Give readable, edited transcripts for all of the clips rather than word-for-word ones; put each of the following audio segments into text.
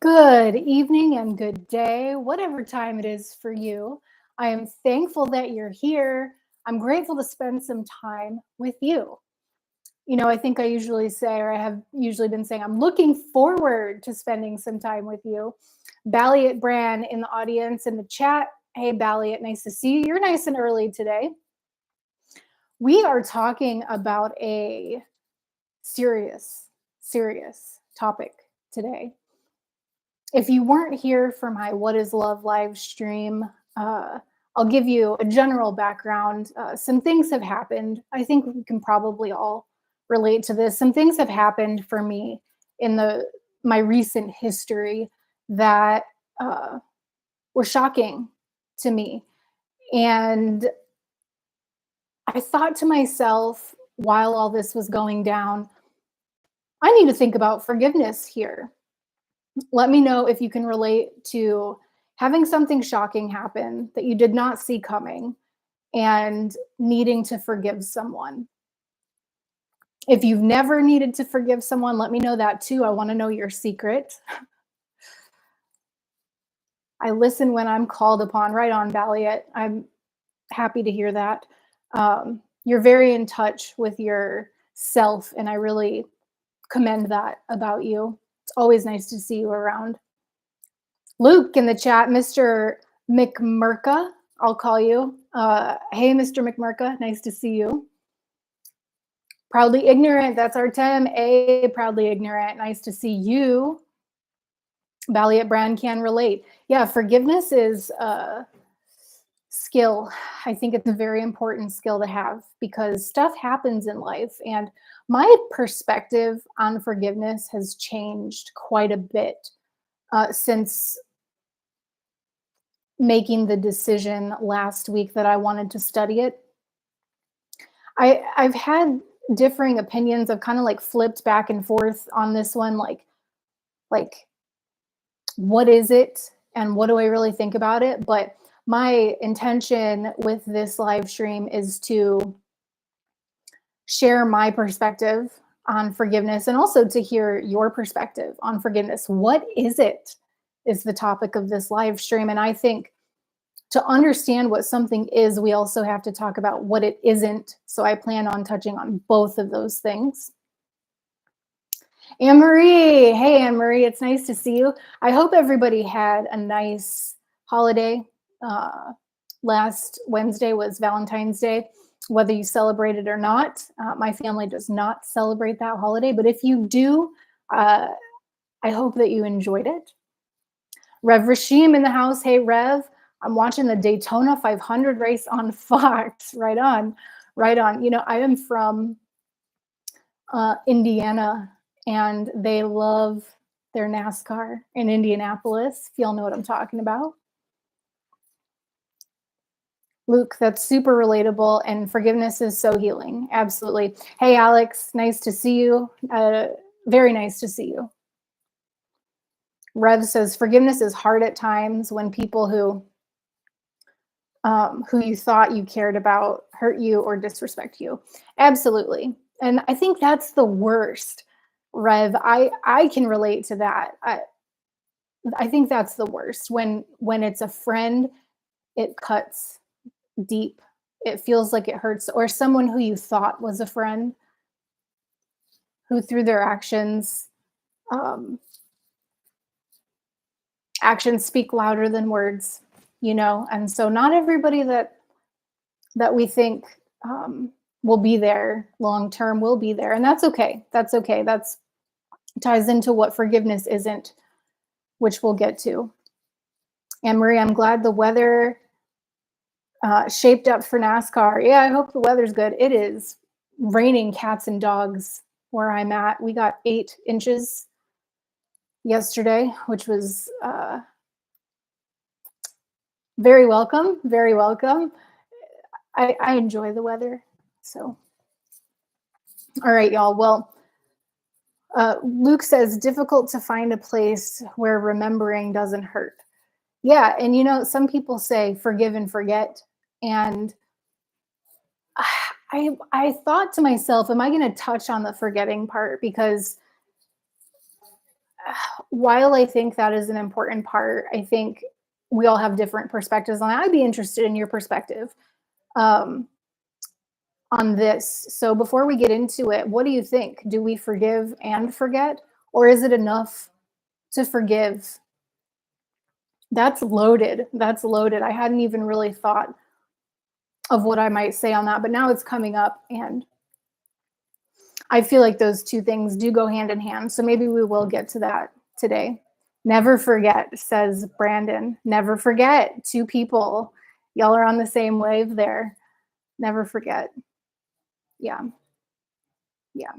Good evening and good day, whatever time it is for you. I am thankful that you're here. I'm grateful to spend some time with you. I think I usually say, or I have usually been saying, I'm looking forward to spending some time with you. Balliet Brand in the audience in the chat. Hey, Balliet, nice to see you. You're nice and early today. We are talking about a serious, serious topic today. If you weren't here for my What is Love live stream, I'll give you a general background. Some things have happened. I think we can probably all relate to this. Some things have happened for me in my recent history that were shocking to me. And I thought to myself while all this was going down, I need to think about forgiveness here. Let me know if you can relate to having something shocking happen that you did not see coming and needing to forgive someone. If you've never needed to forgive someone, let me know that too. I want to know your secret. I listen when I'm called upon. Right on, Balliet. I'm happy to hear that. You're very in touch with yourself, and I really commend that about you. It's always nice to see you around. Luke in the chat, Mr. McMurka, I'll call you. Hey, Mr. McMurka, nice to see you. Proudly Ignorant, that's our Tim. Proudly Ignorant, nice to see you. Balliet Brand can relate. Yeah, forgiveness is a skill. I think it's a very important skill to have because stuff happens in life. And my perspective on forgiveness has changed quite a bit since making the decision last week that I wanted to study it. I've had differing opinions. I've kind of like flipped back and forth on this one, like what is it and what do I really think about it? But my intention with this live stream is to share my perspective on forgiveness and also to hear your perspective on forgiveness. What is it is the topic of this live stream. And I think to understand what something is, we also have to talk about what it isn't. So I plan on touching on both of those things. Anne-Marie, hey Anne-Marie, it's nice to see you. I hope everybody had a nice holiday. Last Wednesday was Valentine's Day, whether you celebrate it or not. My family does not celebrate that holiday, but if you do, I hope that you enjoyed it. Rev Rashim in the house. Hey, Rev. I'm watching the Daytona 500 race on Fox. Right on, right on. I am from Indiana, and they love their NASCAR in Indianapolis, if y'all know what I'm talking about. Luke, that's super relatable, and forgiveness is so healing. Absolutely. Hey, Alex, nice to see you. Very nice to see you. Rev says, forgiveness is hard at times when people who you thought you cared about hurt you or disrespect you. Absolutely. And I think that's the worst, Rev. I can relate to that. I think that's the worst. When it's a friend, it cuts deep. It feels like it hurts. Or someone who you thought was a friend, who through their actions speak louder than words, and so not everybody that we think will be there long term will be there, and that's okay. That's ties into what forgiveness isn't, which we'll get to. Anne Marie, I'm glad the weather shaped up for NASCAR. Yeah, I hope the weather's good. It is raining cats and dogs where I'm at. We got 8 inches yesterday, which was very welcome, very welcome. I enjoy the weather. So, all right, y'all. Well, Luke says, difficult to find a place where remembering doesn't hurt. Yeah, and some people say forgive and forget. And I thought to myself, am I going to touch on the forgetting part? Because while I think that is an important part, I think we all have different perspectives on that. I'd be interested in your perspective um, on this. So before we get into it, what do you think? Do we forgive and forget, or is it enough to forgive? That's loaded. That's loaded. I hadn't even really thought of what I might say on that, but now it's coming up, and I feel like those two things do go hand in hand. So maybe we will get to that today. Never forget, says Brandon. Never forget. Two people. Y'all are on the same wave there. Never forget. Yeah. Yeah.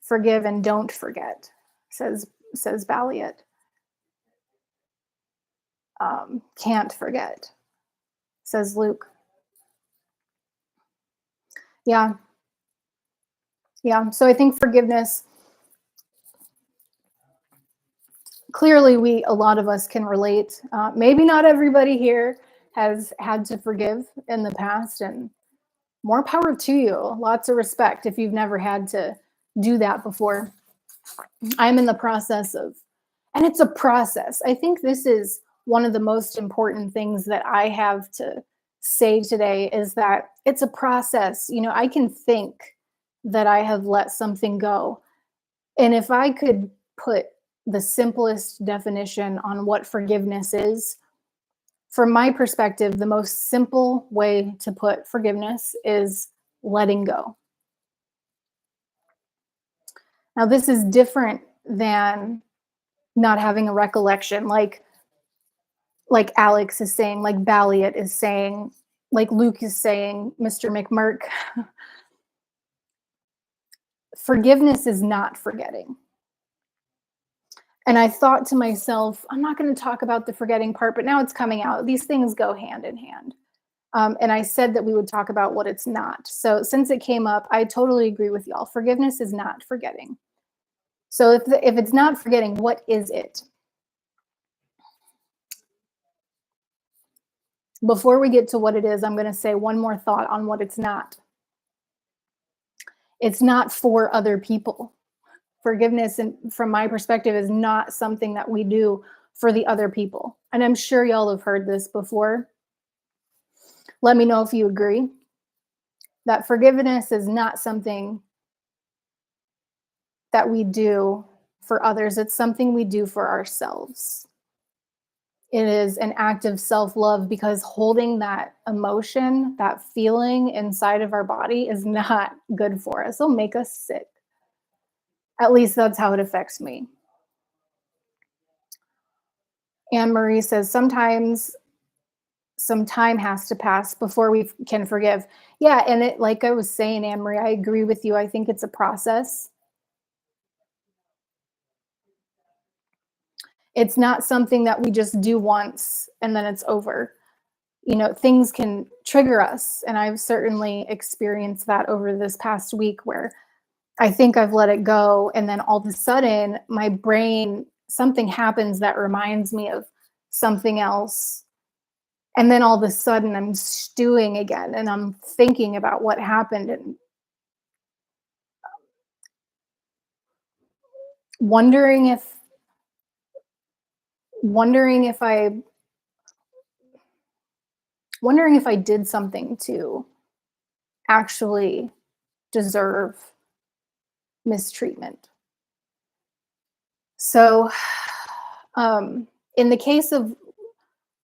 Forgive and don't forget, says Balliot. Can't forget, says Luke. Yeah. Yeah. So I think forgiveness, clearly a lot of us can relate. Maybe not everybody here has had to forgive in the past, and more power to you. Lots of respect if you've never had to do that before. I'm in the process of, and it's a process. I think this is one of the most important things that I have to say today is that it's a process. I can think that I have let something go. And if I could put the simplest definition on what forgiveness is, from my perspective, the most simple way to put forgiveness is letting go. Now, this is different than not having a recollection, like Alex is saying, like Balliot is saying, like Luke is saying, Mr. McMurk. Forgiveness is not forgetting. And I thought to myself, I'm not going to talk about the forgetting part, but now it's coming out. These things go hand in hand. And I said that we would talk about what it's not. So since it came up, I totally agree with y'all. Forgiveness is not forgetting. So if it's not forgetting, what is it? Before we get to what it is, I'm going to say one more thought on what it's not. It's not for other people. Forgiveness, and from my perspective, is not something that we do for the other people. And I'm sure y'all have heard this before. Let me know if you agree that forgiveness is not something that we do for others. It's something we do for ourselves. It is an act of self-love, because holding that emotion, that feeling inside of our body is not good for us. It'll make us sick. At least that's how it affects me. Anne Marie says, sometimes some time has to pass before we can forgive. Yeah, and it, like I was saying, Anne Marie, I agree with you. I think it's a process. It's not something that we just do once and then it's over. Things can trigger us, and I've certainly experienced that over this past week, where I think I've let it go, and then all of a sudden my brain, something happens that reminds me of something else. And then all of a sudden I'm stewing again, and I'm thinking about what happened, and wondering if wondering if I wondering if I did something to actually deserve mistreatment. So, in the case of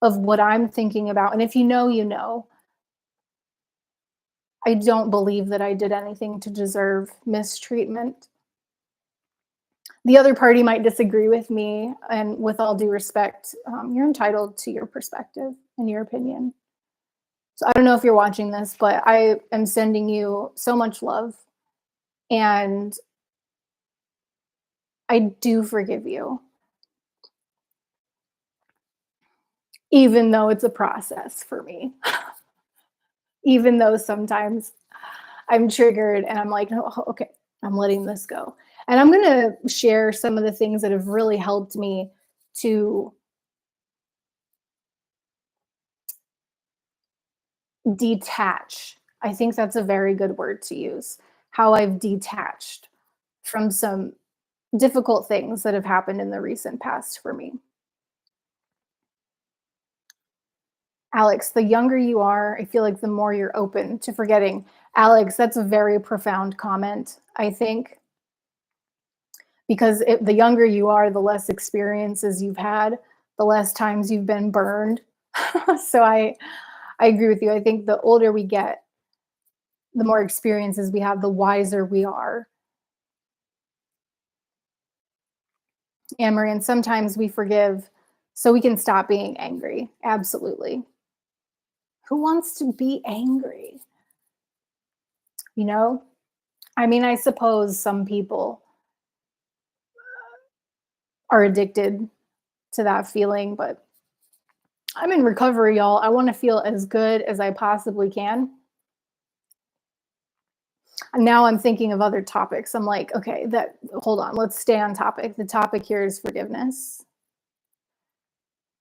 what I'm thinking about, and if you know, I don't believe that I did anything to deserve mistreatment. The other party might disagree with me, and with all due respect, you're entitled to your perspective and your opinion. So I don't know if you're watching this, but I am sending you so much love, and I do forgive you, even though it's a process for me. Even though sometimes I'm triggered and I'm like, oh, okay, I'm letting this go. And I'm going to share some of the things that have really helped me to detach. I think that's a very good word to use. How I've detached from some difficult things that have happened in the recent past for me. Alex, the younger you are, I feel like the more you're open to forgetting. Alex, that's a very profound comment, I think, because the younger you are, the less experiences you've had, the less times you've been burned. So I agree with you. I think the older we get, the more experiences we have, the wiser we are. Anne-Marie, and sometimes we forgive so we can stop being angry. Absolutely. Who wants to be angry? You know? I mean, I suppose some people are addicted to that feeling, but I'm in recovery, y'all. I want to feel as good as I possibly can. And now I'm thinking of other topics. I'm like, okay, that hold on, let's stay on topic. The topic here is forgiveness.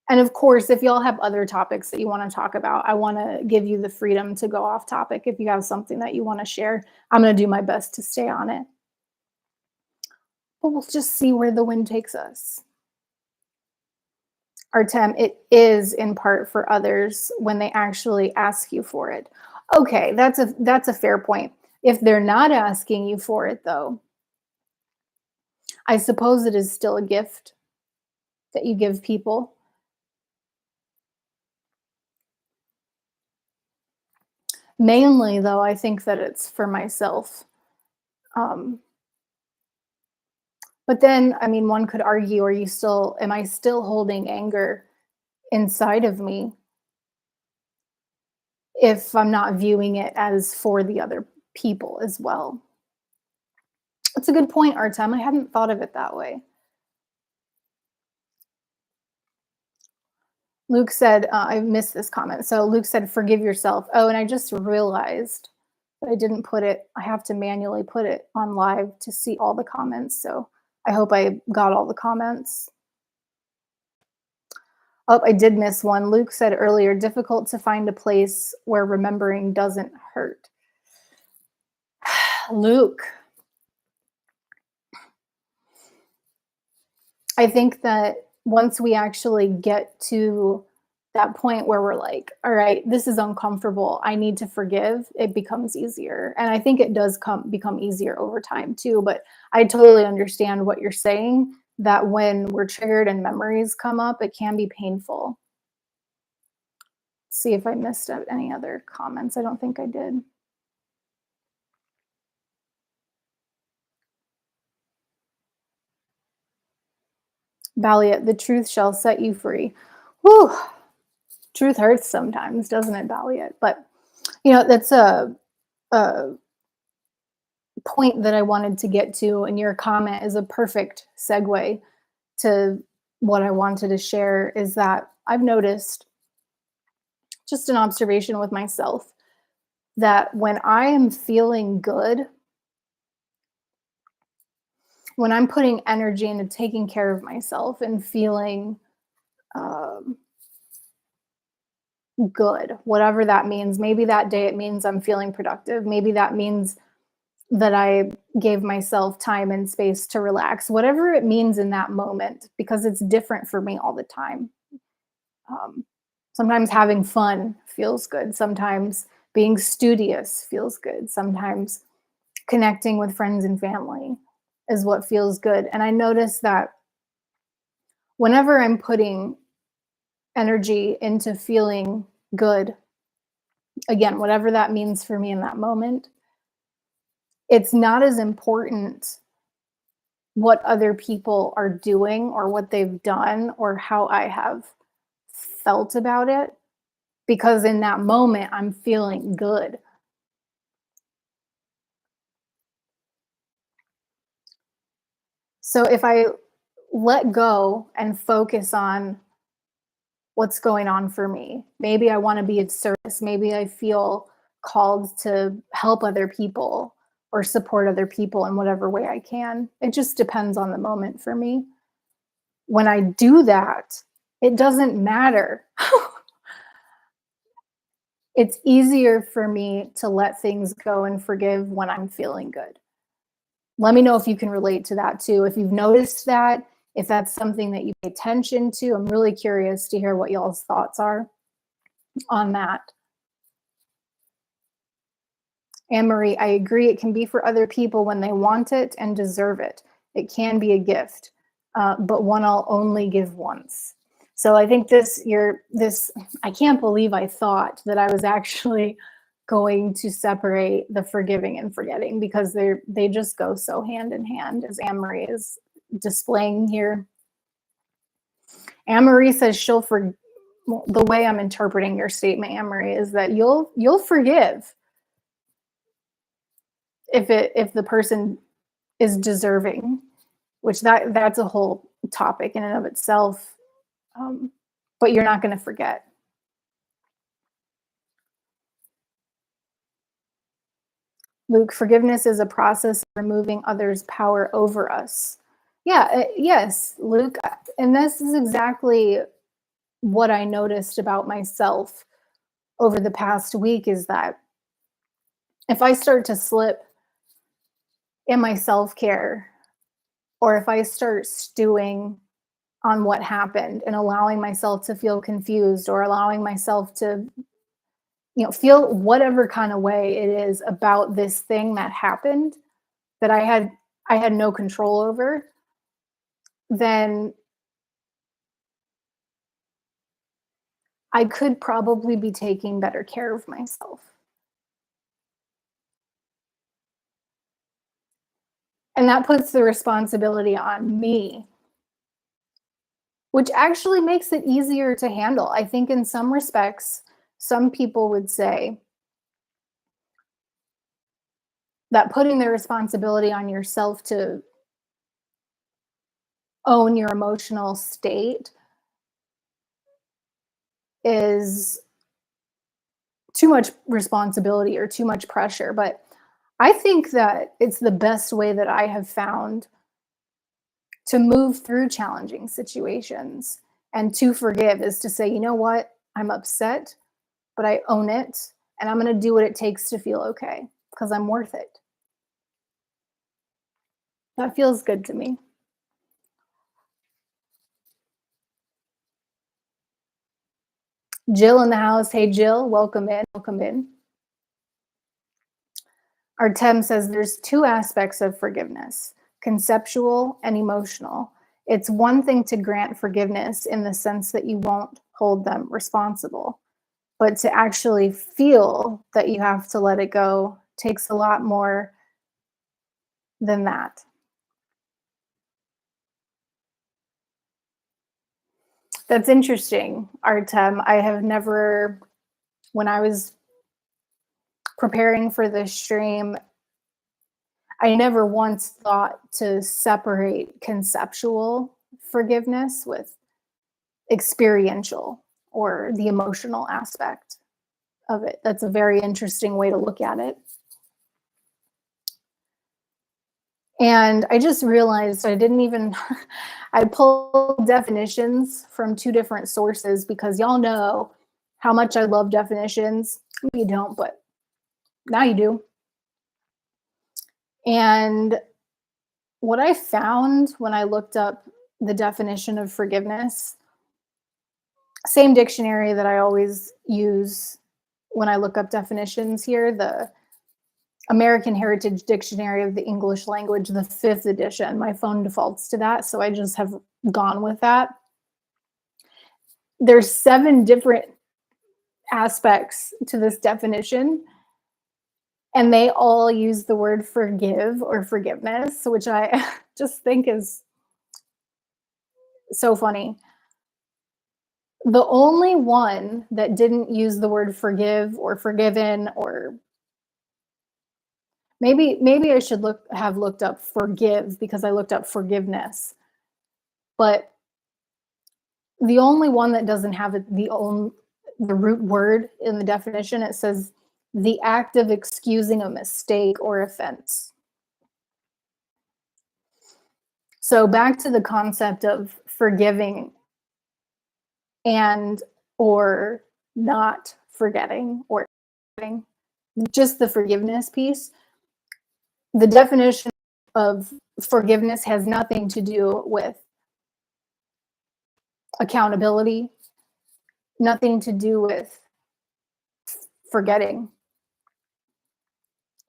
And of course, if y'all have other topics that you want to talk about, I want to give you the freedom to go off topic. If you have something that you want to share, I'm going to do my best to stay on it. But we'll just see where the wind takes us. Artem, it is in part for others when they actually ask you for it. Okay, that's a fair point. If they're not asking you for it though, I suppose it is still a gift that you give people. Mainly though, I think that it's for myself. Um, but then, I mean, one could argue, am I still holding anger inside of me if I'm not viewing it as for the other people as well? That's a good point, Artem. I hadn't thought of it that way. Luke said, I missed this comment. So Luke said, forgive yourself. Oh, and I just realized that I didn't put it, I have to manually put it on live to see all the comments. So I hope I got all the comments. Oh, I did miss one. Luke said earlier, difficult to find a place where remembering doesn't hurt. Luke, I think that once we actually get to that point where we're like, all right, this is uncomfortable, I need to forgive, it becomes easier. And I think it does become easier over time too. But I totally understand what you're saying, that when we're triggered and memories come up, it can be painful. See if I missed out any other comments. I don't think I did. Balliet, the truth shall set you free. Whew. Truth hurts sometimes, doesn't it, Balliet? But that's a point that I wanted to get to, and your comment is a perfect segue to what I wanted to share. Is that I've noticed, just an observation with myself, that when I am feeling good, when I'm putting energy into taking care of myself and feeling um, good, whatever that means. Maybe that day it means I'm feeling productive. Maybe that means that I gave myself time and space to relax, whatever it means in that moment, because it's different for me all the time. Um, Sometimes having fun feels good. Sometimes being studious feels good. Sometimes connecting with friends and family is what feels good. And I notice that whenever I'm putting energy into feeling good, again, whatever that means for me in that moment, it's not as important what other people are doing or what they've done or how I have felt about it, because in that moment I'm feeling good. So if I let go and focus on what's going on for me, maybe I want to be of service, maybe I feel called to help other people or support other people in whatever way I can. It just depends on the moment for me. When I do that, it doesn't matter. It's easier for me to let things go and forgive when I'm feeling good. Let me know if you can relate to that too. If you've noticed that, if that's something that you pay attention to, I'm really curious to hear what y'all's thoughts are on that. Anne Marie, I agree. It can be for other people when they want it and deserve it. It can be a gift, but one I'll only give once. So I think I can't believe I thought that I was actually going to separate the forgiving and forgetting, because they just go so hand in hand, as Anne Marie is displaying here. Anne Marie says she'll well, the way I'm interpreting your statement, Anne Marie, is that you'll forgive if the person is deserving, which that's a whole topic in and of itself. But you're not going to forget. Luke, forgiveness is a process of removing others' power over us. Yeah, yes, Luke. And this is exactly what I noticed about myself over the past week, is that if I start to slip in my self-care, or if I start stewing on what happened and allowing myself to feel confused, or allowing myself to feel whatever kind of way it is about this thing that happened that I had no control over, then I could probably be taking better care of myself. And that puts the responsibility on me, which actually makes it easier to handle. I think in some respects, some people would say that putting the responsibility on yourself to own your emotional state is too much responsibility or too much pressure. But I think that it's the best way that I have found to move through challenging situations and to forgive, is to say, you know what, I'm upset, but I own it, and I'm going to do what it takes to feel okay, because I'm worth it. That feels good to me. Jill in the house. Hey, Jill, welcome in. Welcome in. Artem says there's two aspects of forgiveness: conceptual and emotional. It's one thing to grant forgiveness in the sense that you won't hold them responsible, but to actually feel that you have to let it go takes a lot more than that. That's interesting, Artem. I have never, when I was preparing for this stream, I never once thought to separate conceptual forgiveness with experiential, or the emotional aspect of it. That's a very interesting way to look at it. And I just realized I didn't even, I pulled definitions from two different sources, because y'all know how much I love definitions. You don't, but now you do. And what I found when I looked up the definition of forgiveness, same dictionary that I always use when I look up definitions here, the American Heritage Dictionary of the English Language, the 5th edition. My phone defaults to that, so I just have gone with that. There's 7 different aspects to this definition, and they all use the word forgive or forgiveness, which I just think is so funny. The only one that didn't use the word forgive or forgiven, or maybe I should have looked up forgive, because I looked up forgiveness. But the only one that doesn't have the root word in the definition, it says the act of excusing a mistake or offense. So back to the concept of forgiving and or not forgetting, or just the forgiveness piece. The definition of forgiveness has nothing to do with accountability, nothing to do with forgetting.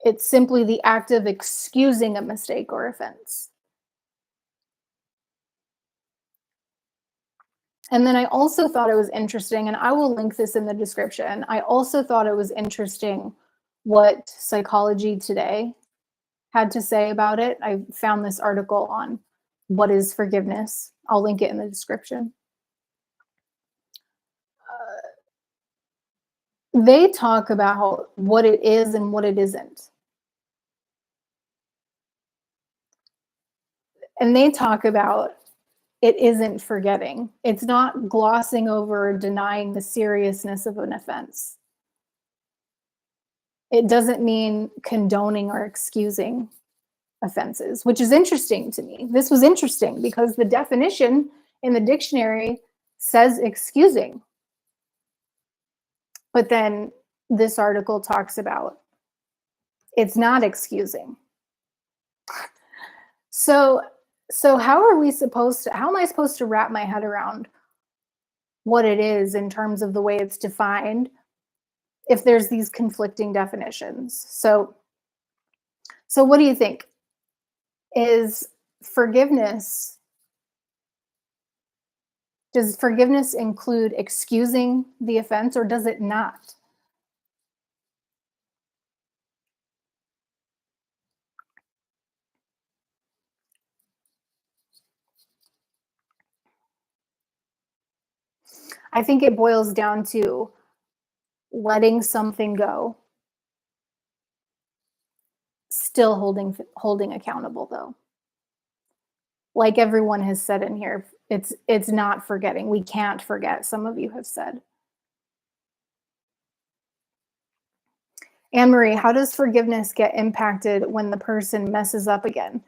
It's simply the act of excusing a mistake or offense. And then I also thought it was interesting, and I will link this in the description. I also thought it was interesting what Psychology Today had to say about it. I found this article on what is forgiveness. I'll link it in the description. They talk about what it is and what it isn't. And they talk about it isn't forgetting. It's not glossing over or denying the seriousness of an offense. It doesn't mean condoning or excusing offenses, which is interesting to me. This was interesting because the definition in the dictionary says excusing. But then this article talks about it's not excusing. So how am I supposed to wrap my head around what it is in terms of the way it's defined if there's these conflicting definitions? So what do you think? Is forgiveness Does forgiveness include excusing the offense or does it not? I think it boils down to letting something go, still holding accountable though. Like everyone has said in here, it's not forgetting. We can't forget, some of you have said. Anne Marie, how does forgiveness get impacted when the person messes up again?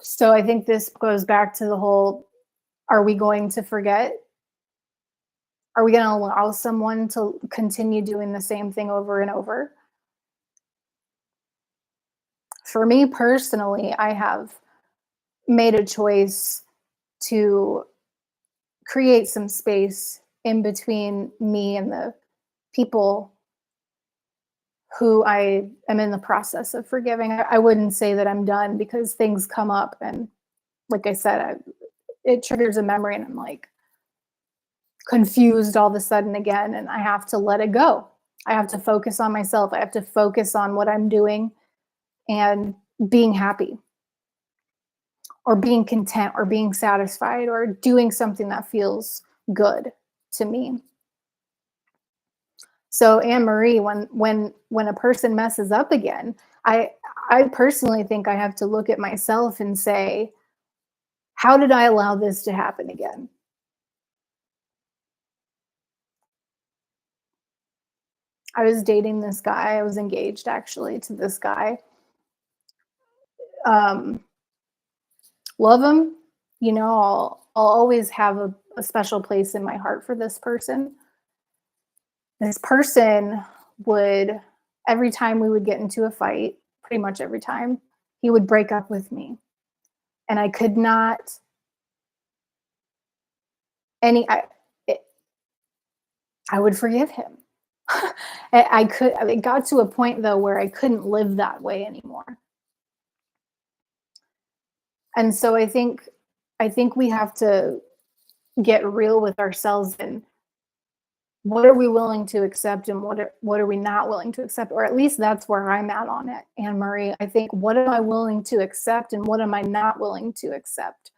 So I think this goes back to the whole, are we going to forget? Are we going to allow someone to continue doing the same thing over and over? For me personally, I have made a choice to create some space in between me and the people who I am in the process of forgiving. I wouldn't say that I'm done because things come up, and like I said, it triggers a memory and I'm like confused all of a sudden again, and I have to let it go. I have to focus on myself. I have to focus on what I'm doing and being happy or being content or being satisfied or doing something that feels good to me. So Anne Marie, when a person messes up again, I personally think I have to look at myself and say, how did I allow this to happen again? I was dating this guy. I was engaged actually to this guy. Um, love him. You know, I'll always have a special place in my heart for this person. This person would, every time we would get into a fight, pretty much every time, he would break up with me. And I could not any it, I would forgive him. It got to a point though where I couldn't live that way anymore. And so I think we have to get real with ourselves and what are we willing to accept and what are we not willing to accept, or at least that's where I'm at on it, Anne Marie. I think, what am I willing to accept and what am I not willing to accept?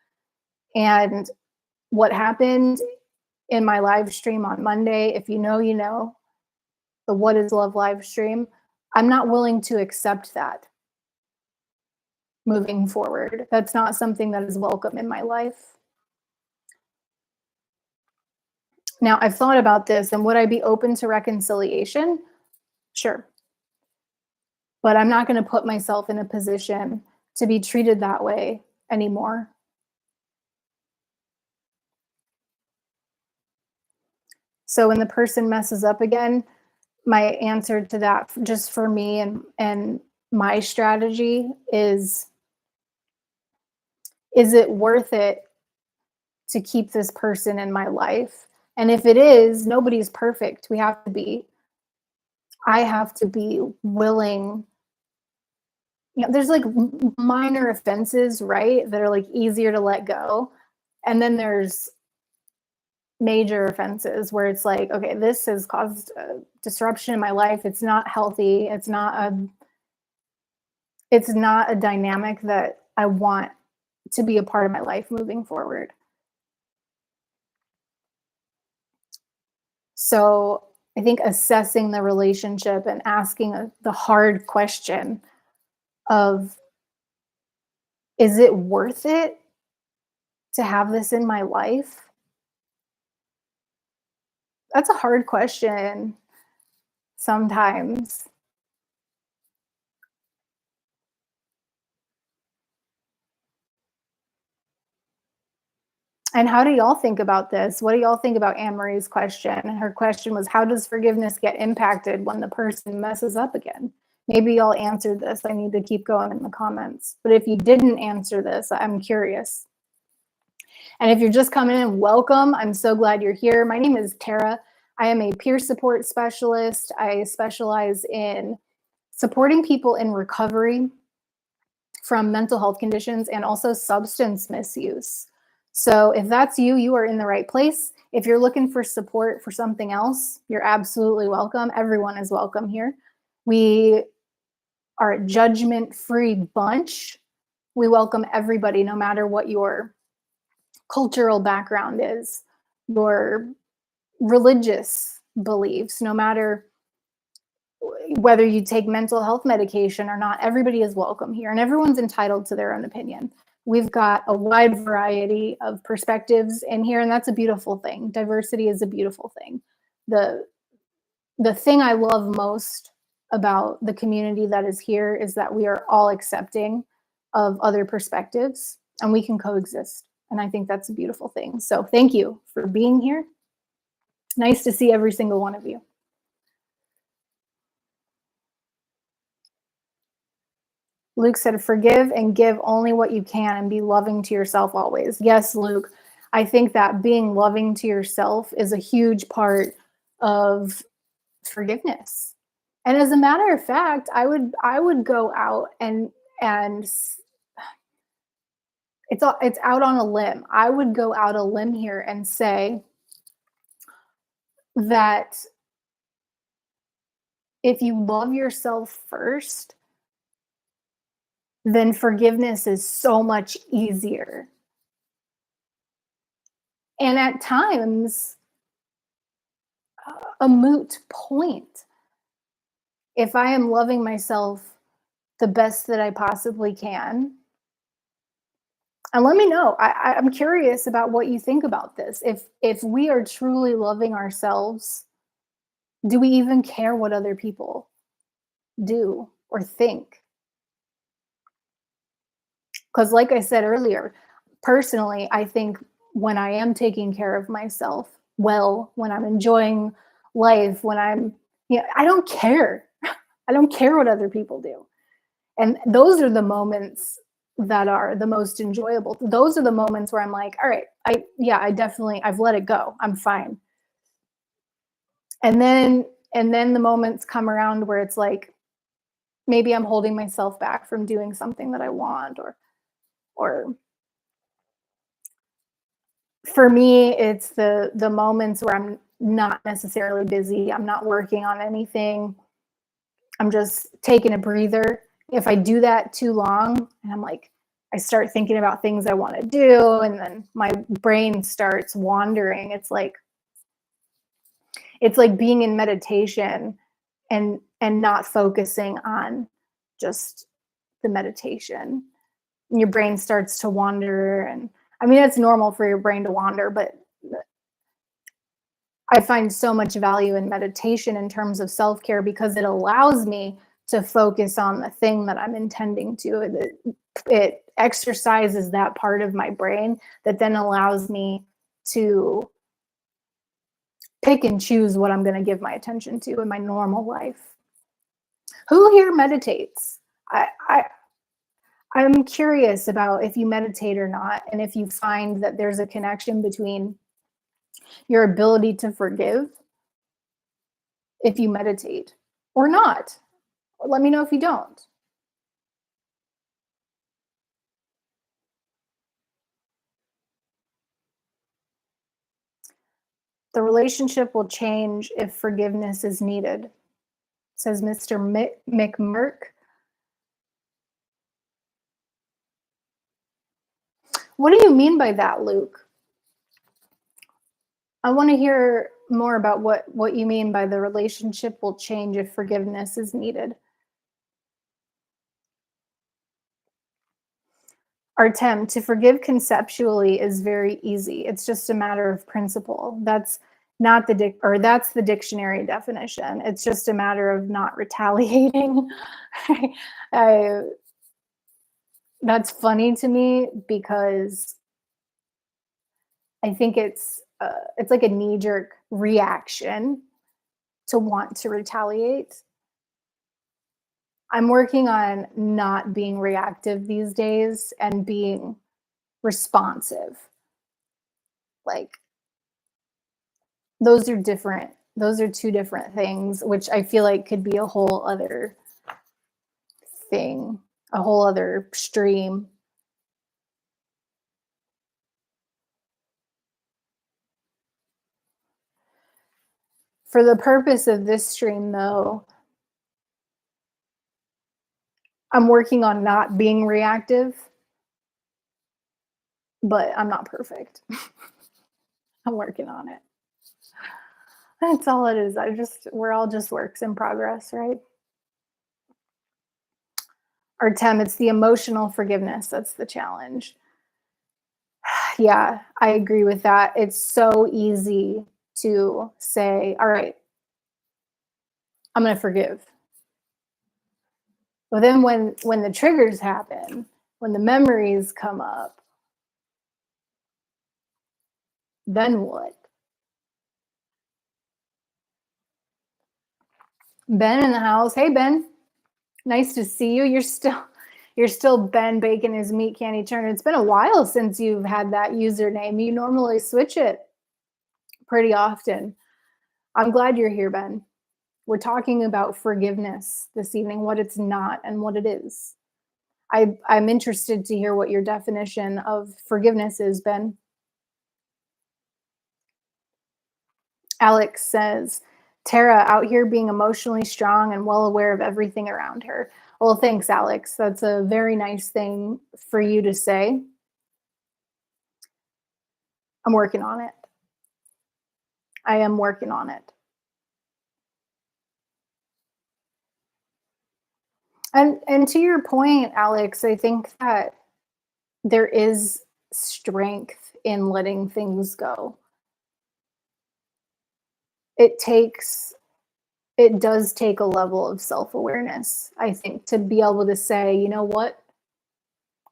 And what happened in my live stream on Monday, if you know, you know, the What is Love live stream, I'm not willing to accept that moving forward. That's not something that is welcome in my life. Now, I've thought about this, and would I be open to reconciliation? Sure. But I'm not going to put myself in a position to be treated that way anymore. So when the person messes up again, my answer to that, just for me and my strategy is it worth it to keep this person in my life? And if it is, nobody's perfect. I have to be willing. There's like minor offenses, right? That are like easier to let go. And then there's major offenses where it's like, okay, this has caused a disruption in my life. It's not healthy. It's not a dynamic that I want to be a part of my life moving forward. So I think assessing the relationship and asking the hard question of, is it worth it to have this in my life? That's a hard question sometimes. And how do y'all think about this? What do y'all think about Anne Marie's question? Her question was, how does forgiveness get impacted when the person messes up again? Maybe y'all answered this. I need to keep going in the comments. But if you didn't answer this, I'm curious. And if you're just coming in, welcome. I'm so glad you're here. My name is Tara. I am a peer support specialist. I specialize in supporting people in recovery from mental health conditions and also substance misuse. So if that's you, you are in the right place. If you're looking for support for something else, you're absolutely welcome. Everyone is welcome here. We are a judgment-free bunch. We welcome everybody, no matter what your cultural background is, your religious beliefs, no matter whether you take mental health medication or not. Everybody is welcome here, and everyone's entitled to their own opinion. We've got a wide variety of perspectives in here, and that's a beautiful thing. Diversity is a beautiful thing. The thing I love most about the community that is here is that we are all accepting of other perspectives, and we can coexist. And I think that's a beautiful thing. So thank you for being here. Nice to see every single one of you. Luke said, forgive and give only what you can and be loving to yourself always. Yes, Luke, I think that being loving to yourself is a huge part of forgiveness. And as a matter of fact, I would go out and it's out on a limb. I would go out a limb here and say that if you love yourself first, then forgiveness is so much easier. And at times, a moot point. If I am loving myself the best that I possibly can, and let me know. I'm curious about what you think about this. If we are truly loving ourselves, do we even care what other people do or think? Because, like I said earlier, personally, I think when I am taking care of myself well, when I'm enjoying life, I don't care. I don't care what other people do. And those are the moments that are the most enjoyable. Those are the moments where I'm like, all right, I've let it go. I'm fine. And then the moments come around where it's like, maybe I'm holding myself back from doing something that I want, or for me, it's the moments where I'm not necessarily busy. I'm not working on anything. I'm just taking a breather. If I do that too long, and I start thinking about things I want to do, and then my brain starts wandering. It's like being in meditation and not focusing on just the meditation. Your brain starts to wander, and I mean, it's normal for your brain to wander, but I find so much value in meditation in terms of self-care because it allows me to focus on the thing that I'm intending to. It exercises that part of my brain that then allows me to pick and choose what I'm going to give my attention to in my normal life. Who here meditates? I I'm curious about if you meditate or not, and if you find that there's a connection between your ability to forgive if you meditate or not. Let me know if you don't. The relationship will change if forgiveness is needed, says Mr. McMurk. What do you mean by that, Luke? I want to hear more about what you mean by the relationship will change if forgiveness is needed. Artem, to forgive conceptually is very easy. It's just a matter of principle. That's not the that's the dictionary definition. It's just a matter of not retaliating. I, that's funny to me because I think it's like a knee jerk reaction to want to retaliate. I'm working on not being reactive these days and being responsive. Like those are two different things, which I feel like could be a whole other thing, a whole other stream. For the purpose of this stream though, I'm working on not being reactive, but I'm not perfect. I'm working on it. That's all it is. We're all just works in progress, right? Or Tem, it's the emotional forgiveness that's the challenge. Yeah, I agree with that. It's so easy to say, all right, I'm going to forgive. But then when the triggers happen, when the memories come up, then what? Ben in the house. Hey Ben, nice to see you. You're still Ben Bacon his meat candy turner. It's been a while since you've had that username. You normally switch it pretty often. I'm glad you're here, Ben. We're talking about forgiveness this evening, what it's not and what it is. I'm interested to hear what your definition of forgiveness is, Ben. Alex says, Tara out here being emotionally strong and well aware of everything around her. Well, thanks, Alex. That's a very nice thing for you to say. I'm working on it. I am working on it. And to your point, Alex, I think that there is strength in letting things go. It takes it does take a level of self-awareness, I think, to be able to say, you know what?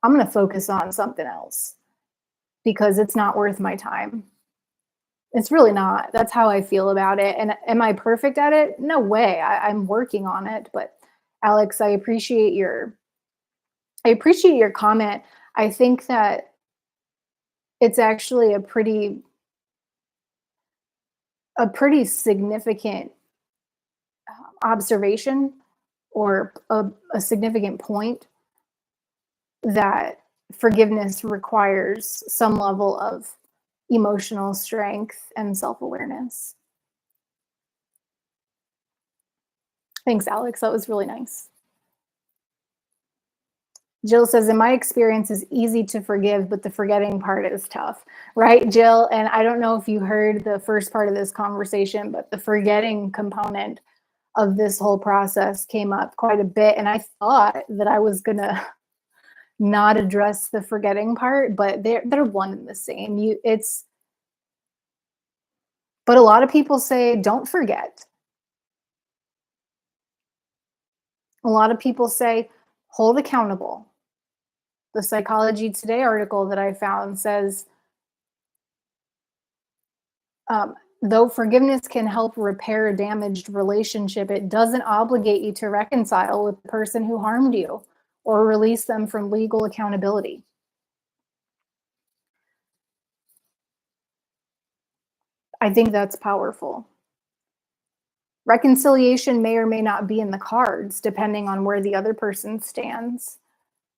I'm going to focus on something else because it's not worth my time. It's really not. That's how I feel about it. And am I perfect at it? No way. I'm working on it. But Alex, I appreciate your comment. I think that it's actually a pretty significant observation or a significant point that forgiveness requires some level of emotional strength and self-awareness. Thanks, Alex. That was really nice. Jill says, in my experience, it's easy to forgive, but the forgetting part is tough. Right, Jill? And I don't know if you heard the first part of this conversation, but the forgetting component of this whole process came up quite a bit. And I thought that I was going to not address the forgetting part, but they're one and the same. But a lot of people say, don't forget. A lot of people say, hold accountable. The Psychology Today article that I found says Though forgiveness can help repair a damaged relationship, it doesn't obligate you to reconcile with the person who harmed you or release them from legal accountability. I think that's powerful. Reconciliation may or may not be in the cards depending on where the other person stands.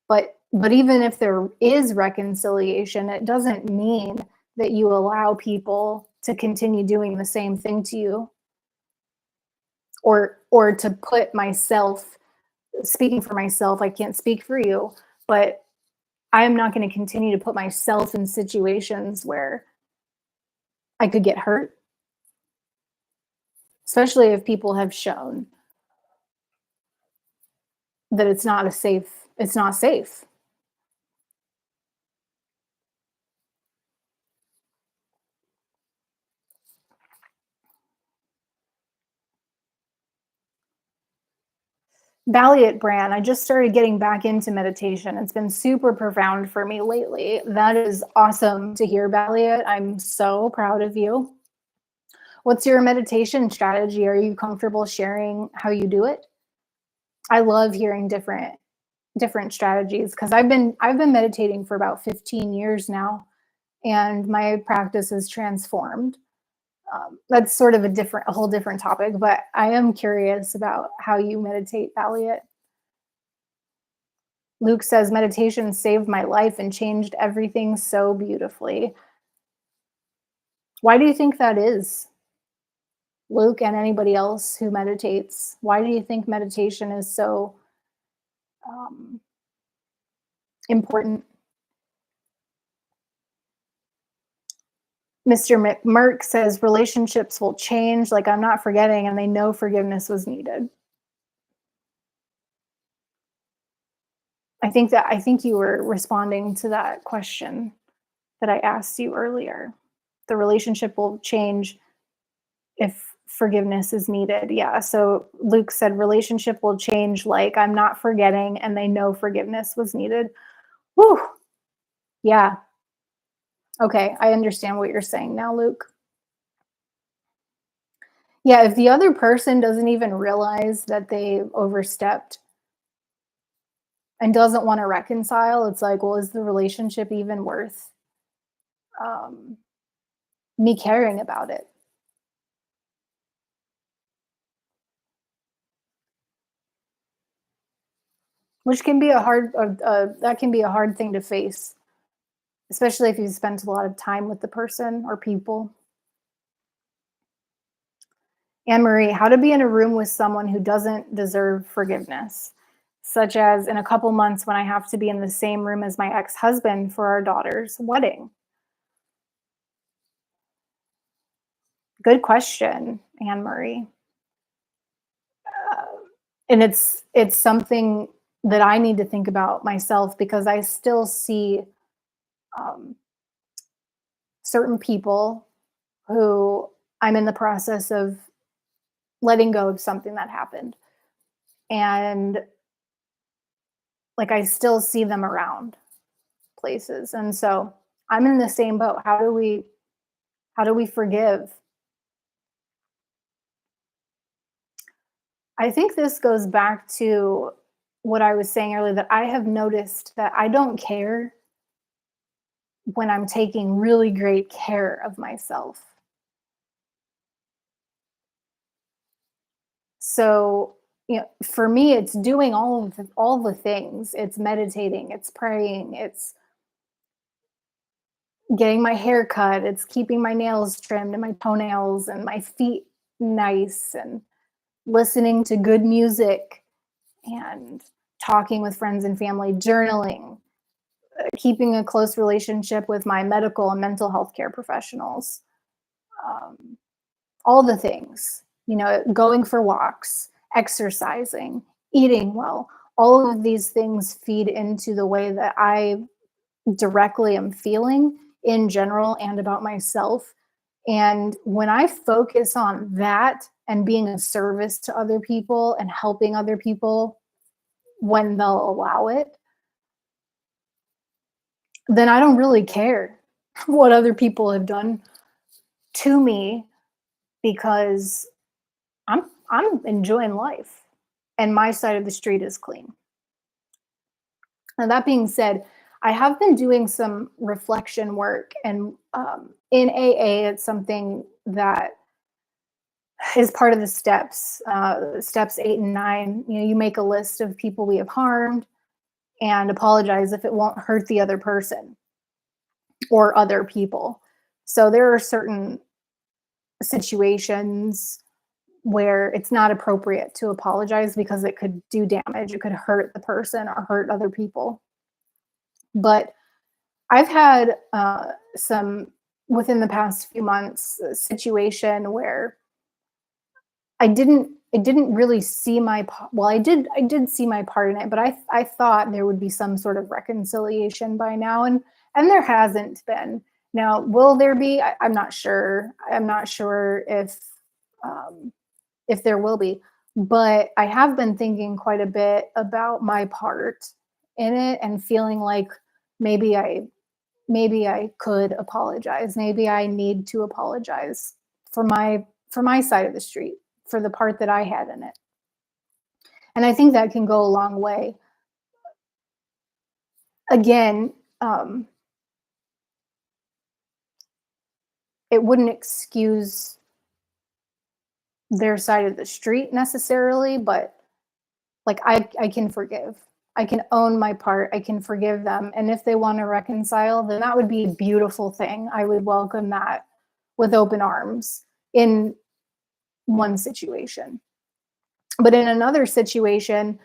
But even if there is reconciliation, it doesn't mean that you allow people to continue doing the same thing to you, or to put myself, speaking for myself, I can't speak for you, but I am not going to continue to put myself in situations where I could get hurt, especially if people have shown that it's not safe. Valiant brand. I just started getting back into meditation. It's been super profound for me lately. That is awesome to hear, Valiant. I'm so proud of you. What's your meditation strategy? Are you comfortable sharing how you do it? I love hearing different strategies because I've been meditating for about 15 years now, and my practice is transformed. That's sort of a whole different topic, but I am curious about how you meditate, Valiant. Luke says, meditation saved my life and changed everything so beautifully. Why do you think that is, Luke, and anybody else who meditates? Why do you think meditation is so um, important? Mr. McMurk says, relationships will change, like I'm not forgetting, and they know forgiveness was needed. I think you were responding to that question that I asked you earlier. The relationship will change if forgiveness is needed. Yeah. So Luke said relationship will change like I'm not forgetting and they know forgiveness was needed. Whew. Yeah. Okay. I understand what you're saying now, Luke. Yeah. If the other person doesn't even realize that they overstepped and doesn't want to reconcile, it's like, well, is the relationship even worth um, me caring about it? Which can be that can be a hard thing to face, especially if you spent a lot of time with the person or people. Anne Marie, how to be in a room with someone who doesn't deserve forgiveness, such as in a couple months when I have to be in the same room as my ex husband for our daughter's wedding. Good question, Anne Marie. Uh, and it's something that I need to think about myself because I still see um, certain people who I'm in the process of letting go of something that happened. And like I still see them around places. And so I'm in the same boat. How do we forgive? I think this goes back to what I was saying earlier, that I have noticed that I don't care when I'm taking really great care of myself. So, for me, it's doing all the things. It's meditating, it's praying, it's getting my hair cut, it's keeping my nails trimmed and my toenails and my feet nice, and listening to good music and talking with friends and family, journaling, keeping a close relationship with my medical and mental health care professionals, um, all the things, going for walks, exercising, eating well. All of these things feed into the way that I directly am feeling in general and about myself. And when I focus on that and being a service to other people and helping other people when they'll allow it, then I don't really care what other people have done to me. because I'm enjoying life and my side of the street is clean. Now, that being said, I have been doing some reflection work, and in AA, it's something that is part of the steps, steps 8 and 9. You know, you make a list of people we have harmed and apologize if it won't hurt the other person or other people. So there are certain situations where it's not appropriate to apologize because it could do damage, it could hurt the person or hurt other people. But I've had some within the past few months a situation where I didn't really see well, I did see my part in it, but I thought there would be some sort of reconciliation by now, and there hasn't been. Now, will there be? I'm not sure. I'm not sure um, if there will be, but I have been thinking quite a bit about my part in it and feeling like maybe I maybe I could apologize. Maybe I need to apologize for my side of the street, for the part that I had in it. And I think that can go a long way. Again, um, it wouldn't excuse their side of the street necessarily, but like I can forgive. I can own my part. I can forgive them. And if they want to reconcile, then that would be a beautiful thing. I would welcome that with open arms in one situation. But in another situation,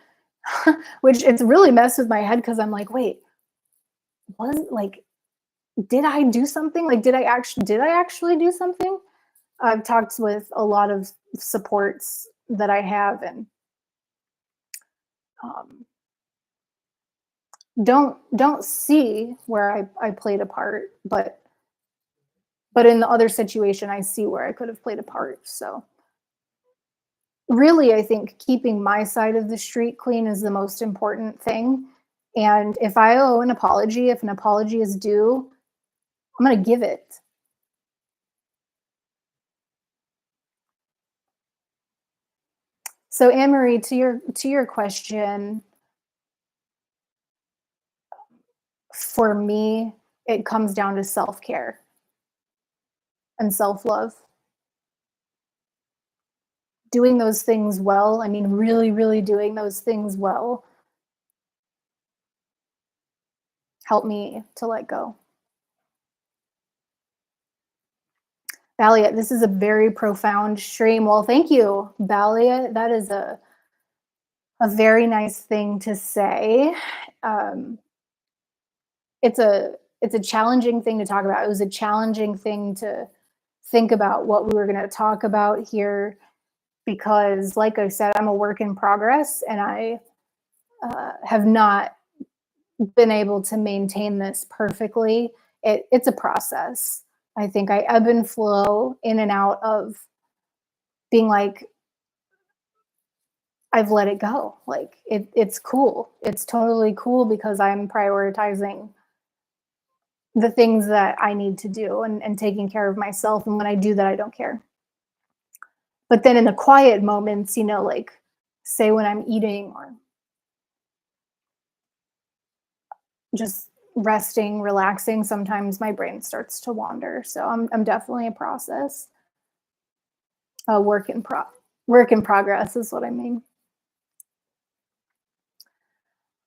which it's really messed with my head because I'm like, wait, was like, did I do something? Like, did I actually do something? I've talked with a lot of supports that I have, and um, don't see where I played a part, but in the other situation, I see where I could have played a part. So really, I think keeping my side of the street clean is the most important thing. And if I owe an apology, if an apology is due, I'm going to give it. So Anne Marie, to your question, for me, it comes down to self care and self love. Doing those things well. I mean, really, really doing those things well help me to let go. Valiant, this is a very profound stream. Well, thank you, Valiant. That is a very nice thing to say. Um, it's a challenging thing to talk about. It was a challenging thing to think about what we were going to talk about here because, like I said, I'm a work in progress, and I have not been able to maintain this perfectly. It's a process. I think I ebb and flow in and out of being like, I've let it go. Like it's cool. It's totally cool because I'm prioritizing the things that I need to do and taking care of myself. And when I do that, I don't care. But then in the quiet moments, like say when I'm eating or just resting, relaxing, sometimes my brain starts to wander. So I'm definitely a process. A work in progress is what I mean.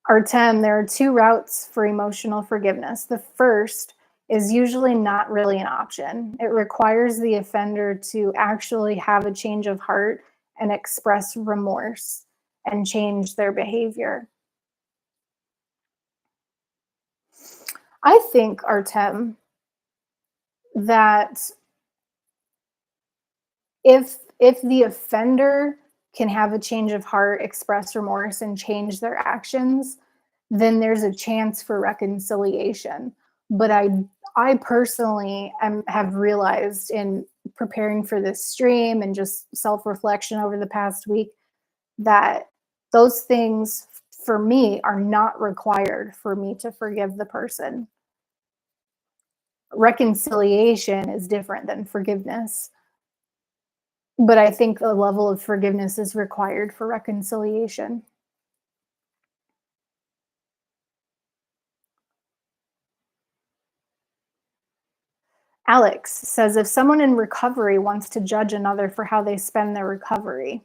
Artem, there are two routes for emotional forgiveness. The first is usually not really an option. It requires the offender to actually have a change of heart and express remorse and change their behavior. I think, Artem, that if the offender can have a change of heart, express remorse, and change their actions, then there's a chance for reconciliation. But I personally have realized in preparing for this stream and just self-reflection over the past week that those things for me are not required for me to forgive the person. Reconciliation is different than forgiveness. But I think a level of forgiveness is required for reconciliation. Alex says if someone in recovery wants to judge another for how they spend their recovery,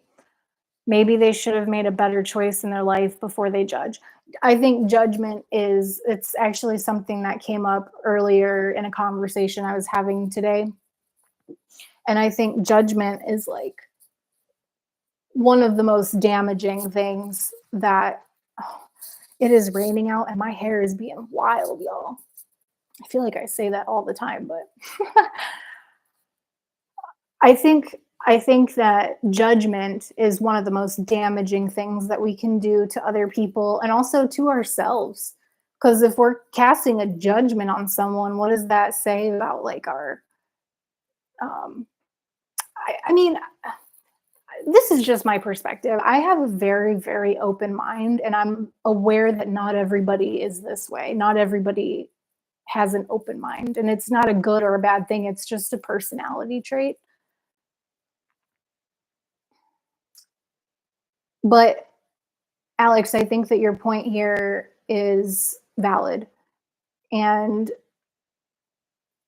maybe they should have made a better choice in their life before they judge. I think judgment is, it's actually something that came up earlier in a conversation I was having today. And I think judgment is like one of the most damaging things that, oh, it is raining out and my hair is being wild, y'all. I feel like I say that all the time, but I think I think that judgment is one of the most damaging things that we can do to other people and also to ourselves. Because if we're casting a judgment on someone, what does that say about like our um I mean, this is just my perspective. I have a very, very open mind, and I'm aware that not everybody is this way. Not everybody has an open mind, and it's not a good or a bad thing. It's just a personality trait. But Alex, I think that your point here is valid. And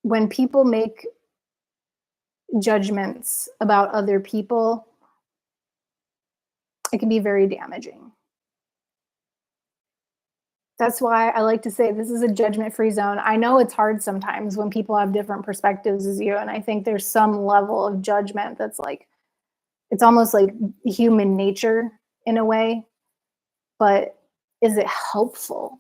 when people make judgments about other people, it can be very damaging. That's why I like to say this is a judgment free zone. I know it's hard sometimes when people have different perspectives as you. And I think there's some level of judgment that's like, it's almost like human nature in a way. But is it helpful?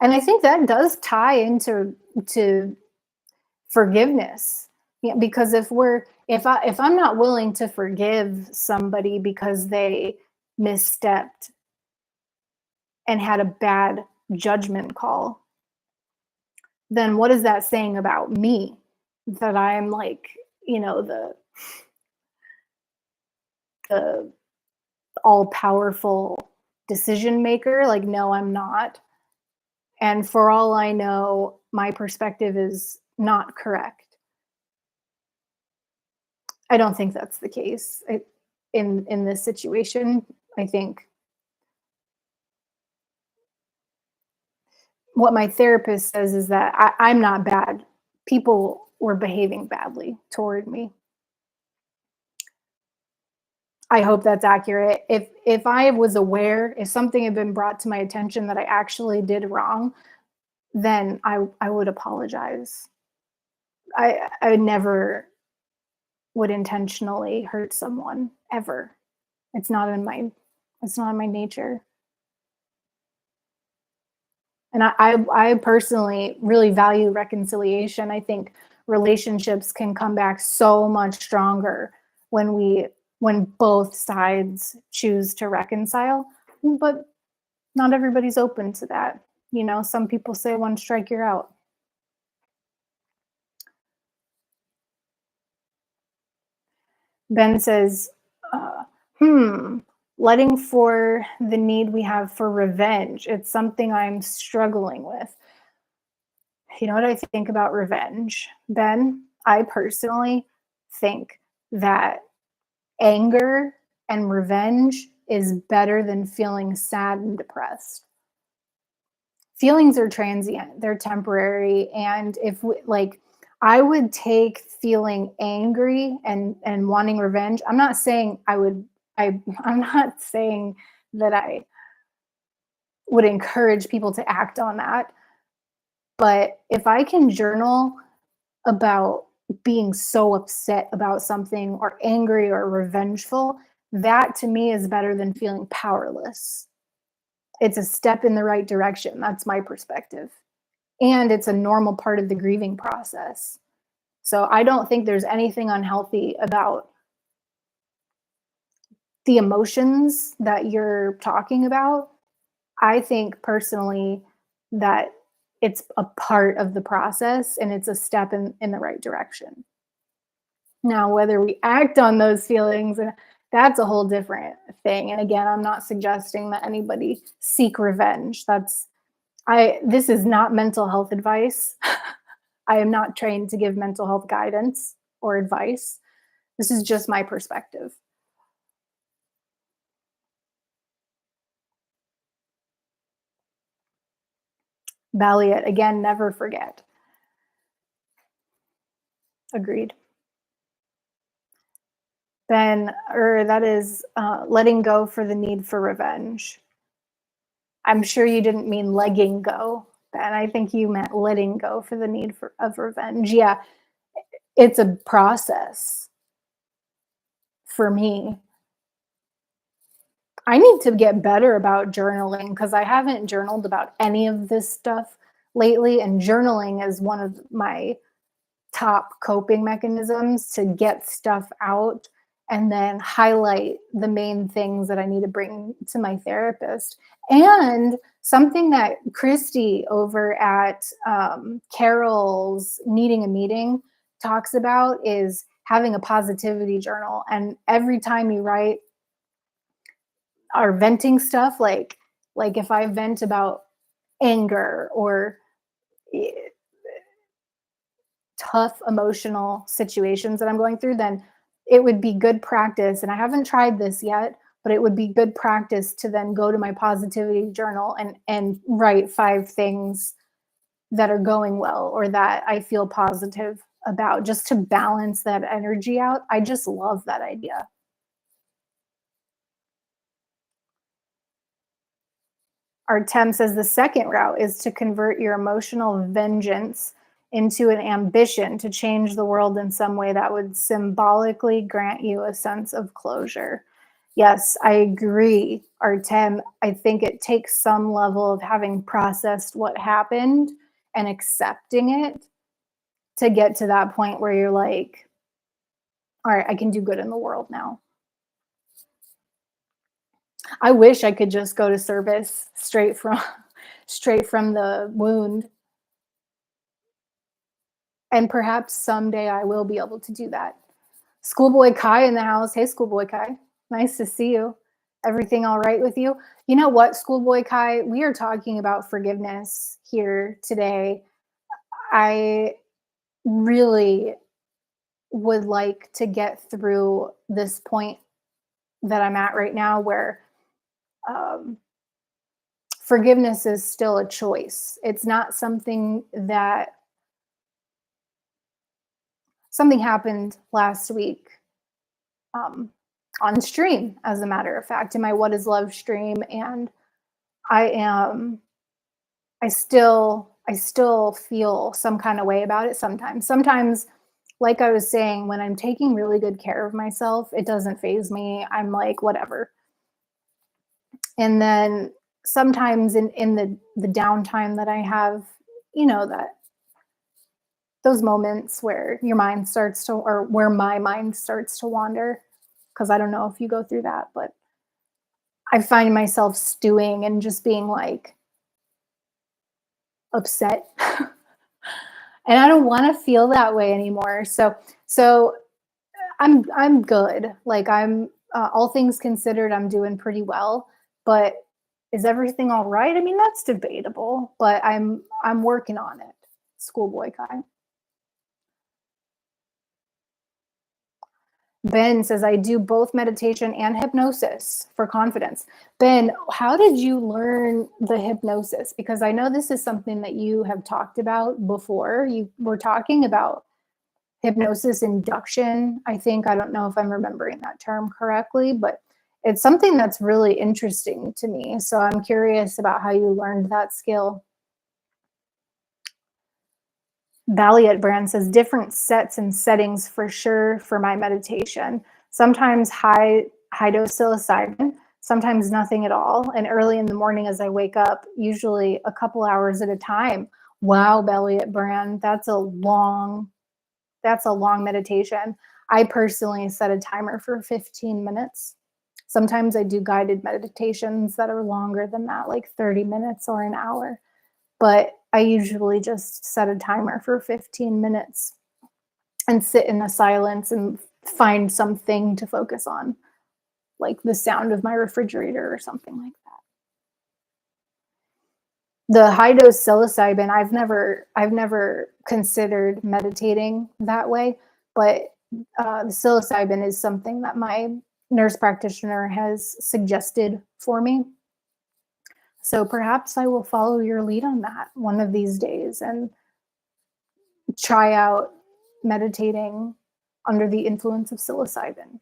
And I think that does tie into to forgiveness. Yeah, because if I'm not willing to forgive somebody because they misstepped and had a bad judgment call, then what is that saying about me? That I'm like, you know, the all powerful decision maker? Like, no, I'm not. And for all I know, my perspective is not correct. I don't think that's the case. In this situation, I think what my therapist says is that I'm not bad. People were behaving badly toward me. I hope that's accurate. If I was aware, if something had been brought to my attention that I actually did wrong, then I would apologize. I never would intentionally hurt someone ever. It's not in my it's not in my nature. And I personally really value reconciliation. I think relationships can come back so much stronger when when both sides choose to reconcile. But not everybody's open to that. You know, some people say one strike you're out. Ben says, uh, hmm, letting for the need we have for revenge. It's something I'm struggling with. You know what I think about revenge, Ben? I personally think that anger and revenge is better than feeling sad and depressed. Feelings are transient, they're temporary. And if we, like, I would take feeling angry and wanting revenge. I'm not saying I would, I'm not saying that I would encourage people to act on that. But if I can journal about being so upset about something or angry or revengeful, that to me is better than feeling powerless. It's a step in the right direction. That's my perspective. And it's a normal part of the grieving process. So I don't think there's anything unhealthy about the emotions that you're talking about. I think personally that it's a part of the process and it's a step in the right direction. Now, whether we act on those feelings, that's a whole different thing. And again, I'm not suggesting that anybody seek revenge. This is not mental health advice. I am not trained to give mental health guidance. or advice. This is just my perspective. Balliet, again, never forget. Agreed. Ben, or that is letting go for the need for revenge. I'm sure you didn't mean legging go, Ben. I think you meant letting go for the need of revenge. Yeah, it's a process for me. I need to get better about journaling because I haven't journaled about any of this stuff lately. And journaling is one of my top coping mechanisms to get stuff out and then highlight the main things that I need to bring to my therapist. And something that Christy over at Carol's Needing a Meeting talks about is having a positivity journal. And every time you write or venting stuff, like if I vent about anger or eh, tough emotional situations that I'm going through, then it would be good practice. And I haven't tried this yet, but it would be good practice to then go to my positivity journal and write 5 things that are going well or that I feel positive about, just to balance that energy out. I just love that idea. Artem says the second route is to convert your emotional vengeance into an ambition to change the world in some way that would symbolically grant you a sense of closure. Yes, I agree, Artem. I think it takes some level of having processed what happened and accepting it to get to that point where you're like, all right, I can do good in the world now. I wish I could just go to service straight from the wound. And perhaps someday I will be able to do that. Schoolboy Kai in the house. Hey, Schoolboy Kai. Nice to see you. Everything all right with you? You know what, Schoolboy Kai? We are talking about forgiveness here today. I really would like to get through this point that I'm at right now where um, forgiveness is still a choice. It's not something that something happened last week um, on stream, as a matter of fact, in my What is Love stream. And I am, I still feel some kind of way about it sometimes. Sometimes, like I was saying, when I'm taking really good care of myself, it doesn't phase me. I'm like, whatever. And then sometimes in the downtime that I have, that those moments where your mind starts to, or where my mind starts to wander, because I don't know if you go through that, but I find myself stewing and just being like upset. And I don't want to feel that way anymore. So I'm good. Like I'm all things considered, I'm doing pretty well. But is everything all right? I mean, that's debatable, but I'm working on it. Schoolboy Kai. Ben says, I do both meditation and hypnosis for confidence. Ben, how did you learn the hypnosis? Because I know this is something that you have talked about before. You were talking about hypnosis induction. I think, I don't know if I'm remembering that term correctly, but it's something that's really interesting to me. So I'm curious about how you learned that skill. Balliet Brand says different sets and settings for sure for my meditation. Sometimes high dose psilocybin, sometimes nothing at all. And early in the morning as I wake up, usually a couple hours at a time. Wow, Balliet Brand, that's a long meditation. I personally set a timer for 15 minutes. Sometimes I do guided meditations that are longer than that, like 30 minutes or an hour. But I usually just set a timer for 15 minutes and sit in the silence and find something to focus on, like the sound of my refrigerator or something like that. The high dose psilocybin, I've never considered meditating that way, but the psilocybin is something that my nurse practitioner has suggested for me. So perhaps I will follow your lead on that one of these days and try out meditating under the influence of psilocybin.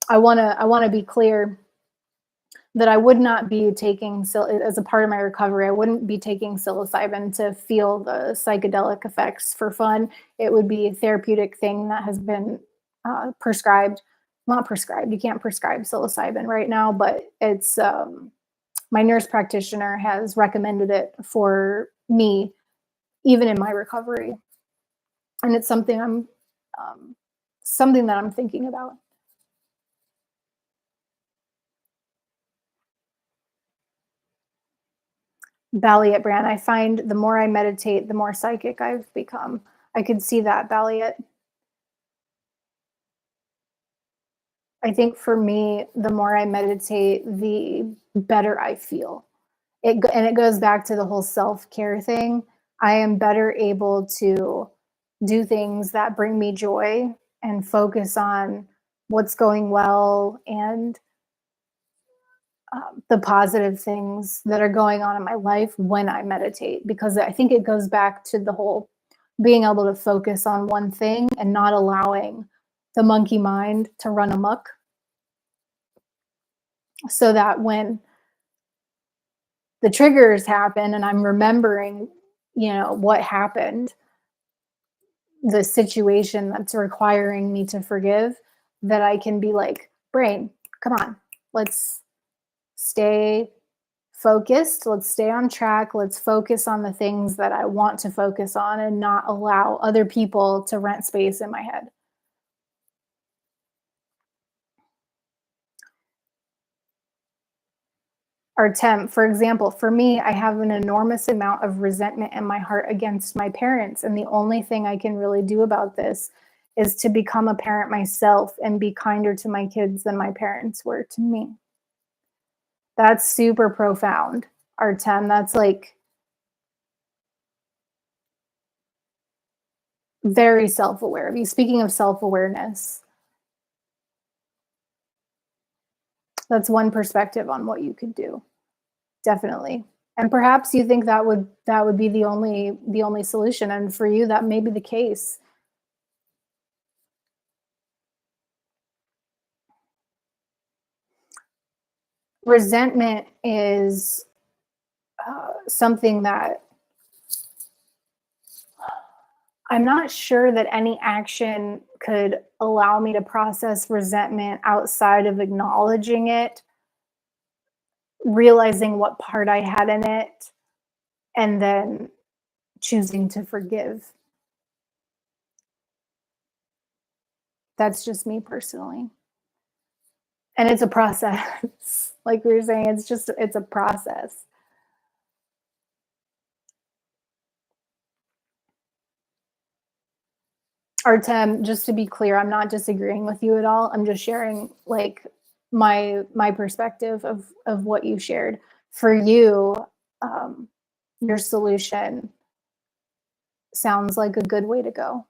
I want to be clear that I would not be taking as a part of my recovery. I wouldn't be taking psilocybin to feel the psychedelic effects for fun. It would be a therapeutic thing that has been prescribed. Not prescribed. You can't prescribe psilocybin right now, but it's my nurse practitioner has recommended it for me, even in my recovery, and it's um, something that I'm thinking about. Balliet Brand. I find the more I meditate, the more psychic I've become. I could see that, Balliet. I think for me, the more I meditate, the better I feel. And it goes back to the whole self-care thing. I am better able to do things that bring me joy and focus on what's going well and the positive things that are going on in my life when I meditate, because I think it goes back to the whole being able to focus on one thing and not allowing the monkey mind to run amok, so that when the triggers happen and I'm remembering, what happened, the situation that's requiring me to forgive, that I can be like, brain, come on, let's stay focused. Let's stay on track. Let's focus on the things that I want to focus on and not allow other people to rent space in my head. Artem, for example, for me, I have an enormous amount of resentment in my heart against my parents. And the only thing I can really do about this is to become a parent myself and be kinder to my kids than my parents were to me. That's super profound, Artem. That's like very self aware of you. Speaking of self awareness, that's one perspective on what you could do. Definitely. And perhaps you think that would be the only solution, and for you that may be the case. Resentment is something that I'm not sure that any action could allow me to process resentment outside of acknowledging it, realizing what part I had in it, and then choosing to forgive. That's just me personally. And it's a process. Like we were saying, it's a process. Artem, just to be clear, I'm not disagreeing with you at all. I'm just sharing like my perspective of what you shared. For you, um, your solution sounds like a good way to go.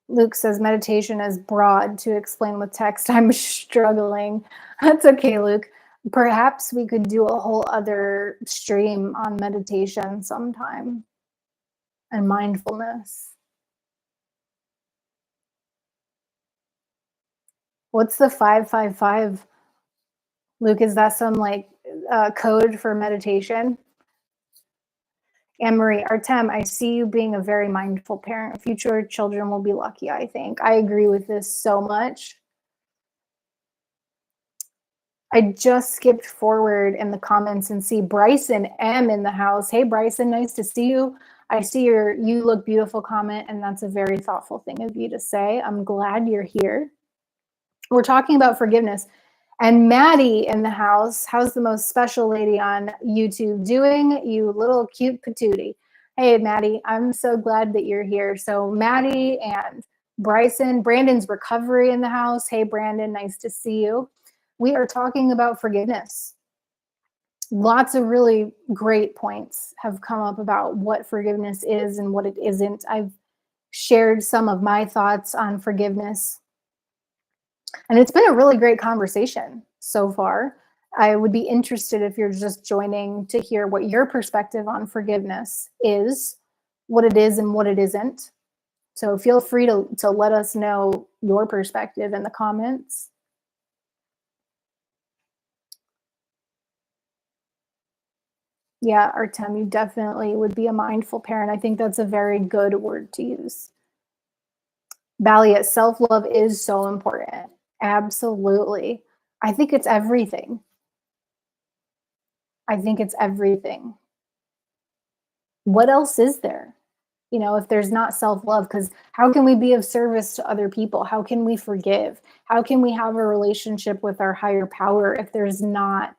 Luke says meditation is broad to explain with text. I'm struggling. That's okay, Luke. Perhaps we could do a whole other stream on meditation sometime and mindfulness. What's the 555? Luke, is that some like code for meditation? Anne Marie, Artem, I see you being a very mindful parent. Future children will be lucky, I think. I agree with this so much. I just skipped forward in the comments and see Bryson M in the house. Hey, Bryson, nice to see you. I see your "you look beautiful" comment, and that's a very thoughtful thing of you to say. I'm glad you're here. We're talking about forgiveness. And Maddie in the house, how's the most special lady on YouTube doing? You little cute patootie. Hey, Maddie, I'm so glad that you're here. So Maddie and Bryson, Brandon's recovery in the house. Hey, Brandon, nice to see you. We are talking about forgiveness. Lots of really great points have come up about what forgiveness is and what it isn't. I've shared some of my thoughts on forgiveness, and it's been a really great conversation so far. I would be interested if you're just joining to hear what your perspective on forgiveness is, what it is and what it isn't. So feel free to let us know your perspective in the comments. Yeah, Artem, you definitely would be a mindful parent. I think that's a very good word to use. Balliet, self love is so important. Absolutely. I think it's everything. I think it's everything. What else is there? If there's not self love, because how can we be of service to other people? How can we forgive? How can we have a relationship with our higher power if there's not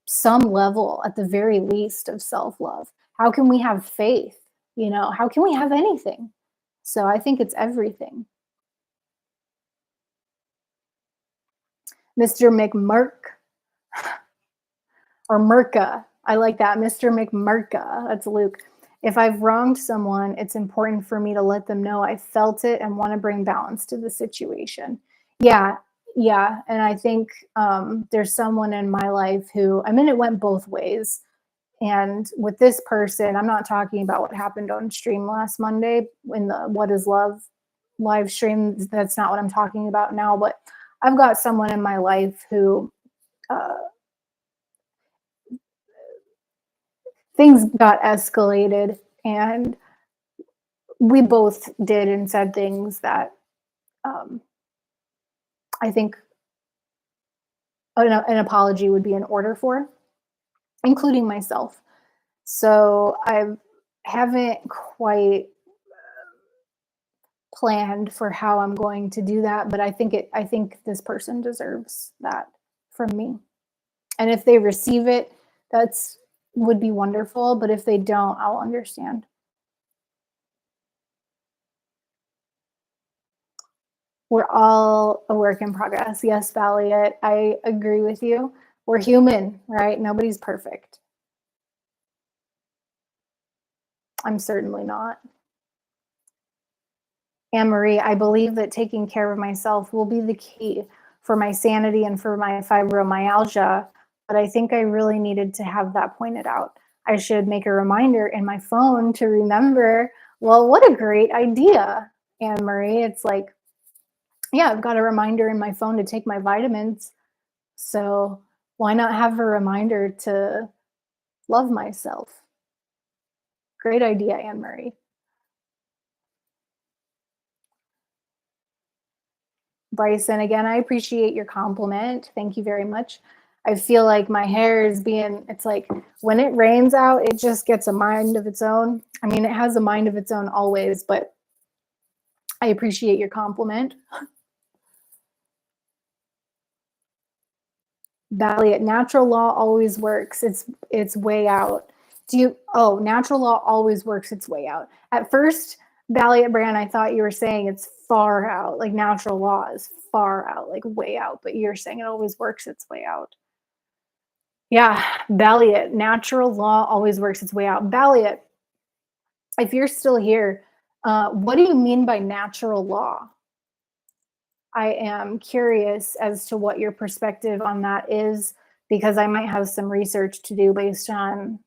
some level, at the very least, of self love? How can we have faith? How can we have anything? So I think it's everything. Mr. McMurk or Merca. I like that. Mr. McMurka. That's Luke. If I've wronged someone, it's important for me to let them know I felt it and want to bring balance to the situation. Yeah, yeah. And I think there's someone in my life who, I mean, it went both ways. And with this person, I'm not talking about what happened on stream last Monday in the What is Love live stream. That's not what I'm talking about now. But I've got someone in my life who uh, things got escalated, and we both did and said things that um, I think an apology would be in order for, including myself. So I haven't quite planned for how I'm going to do that, but I think this person deserves that from me. And if they receive it, that's would be wonderful, but if they don't, I'll understand. We're all a work in progress. Yes, Valiant, I agree with you. We're human, right? Nobody's perfect. I'm certainly not. Anne Marie, I believe that taking care of myself will be the key for my sanity and for my fibromyalgia, but I think I really needed to have that pointed out. I should make a reminder in my phone to remember. Well, what a great idea, Anne Marie. It's like, yeah, I've got a reminder in my phone to take my vitamins. So why not have a reminder to love myself? Great idea, Anne Marie. Bryson, again, I appreciate your compliment. Thank you very much. I feel like my hair is it's like when it rains out, it just gets a mind of its own. I mean, it has a mind of its own always, but I appreciate your compliment. Valiant, natural law always works. It's way out. Natural law always works its way out. At first, Valiant Brand, I thought you were saying it's far out, like natural law is far out, like way out, but you're saying it always works its way out. Yeah, Valiant, natural law always works its way out. Valiant, if you're still here, what do you mean by natural law? I am curious as to what your perspective on that is, because I might have some research to do based on.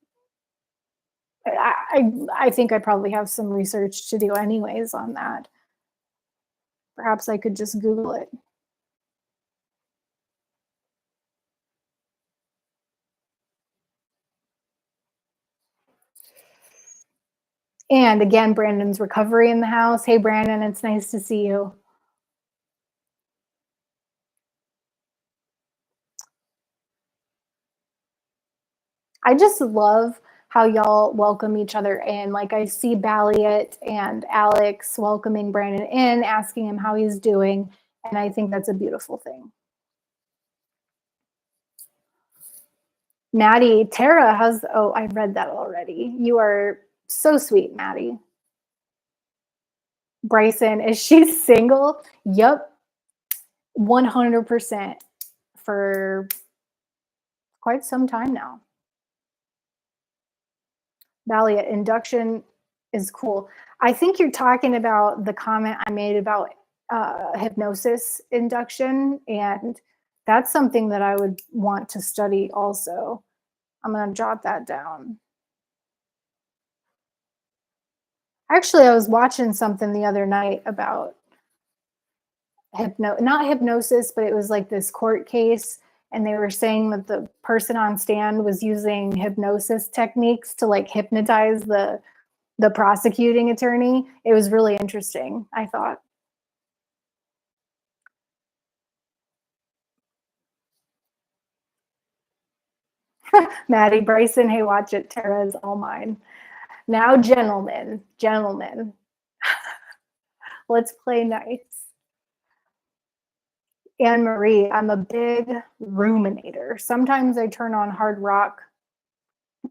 I think I probably have some research to do anyways on that. Perhaps I could just Google it. And again, Brandon's recovery in the house. Hey, Brandon, it's nice to see you. I just love how y'all welcome each other in. Like I see Balliet and Alex welcoming Brandon in, asking him how he's doing. And I think that's a beautiful thing. Maddie, Tara I read that already. You are so sweet, Maddie. Bryson, is she single? Yep. 100% for quite some time now. Valiant induction is cool. I think you're talking about the comment I made about hypnosis induction, and that's something that I would want to study also. I'm going to jot that down. Actually, I was watching something the other night about not hypnosis, but it was like this court case, and they were saying that the person on stand was using hypnosis techniques to like hypnotize the prosecuting attorney. It was really interesting, I thought. Maddie Bryson, hey, watch it. Tara is all mine. Now, gentlemen, let's play nice. Anne Marie, I'm a big ruminator. Sometimes I turn on hard rock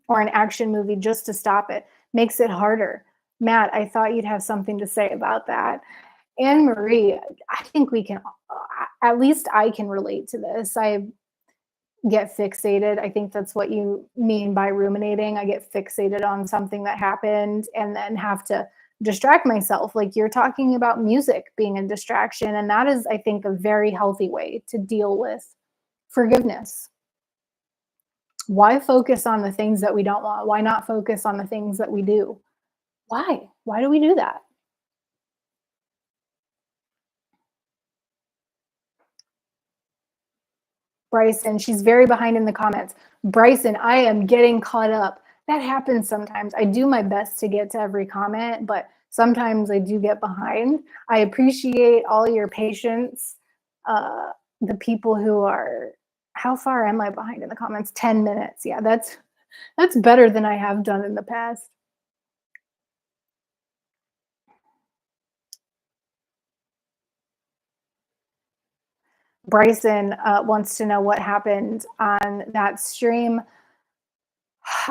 or an action movie just to stop it. Makes it harder. Matt, I thought you'd have something to say about that. Anne Marie, I think we can, at least I can relate to this. I get fixated. I think that's what you mean by ruminating. I get fixated on something that happened and then have to distract myself. Like you're talking about music being a distraction. And that is, I think, a very healthy way to deal with forgiveness. Why focus on the things that we don't want? Why not focus on the things that we do? Why? Why do we do that? Bryson, she's very behind in the comments. Bryson, I am getting caught up. That happens sometimes. I do my best to get to every comment, but sometimes I do get behind. I appreciate all your patience. The people who are, how far am I behind in the comments? 10 minutes. Yeah, that's better than I have done in the past. Bryson wants to know what happened on that stream.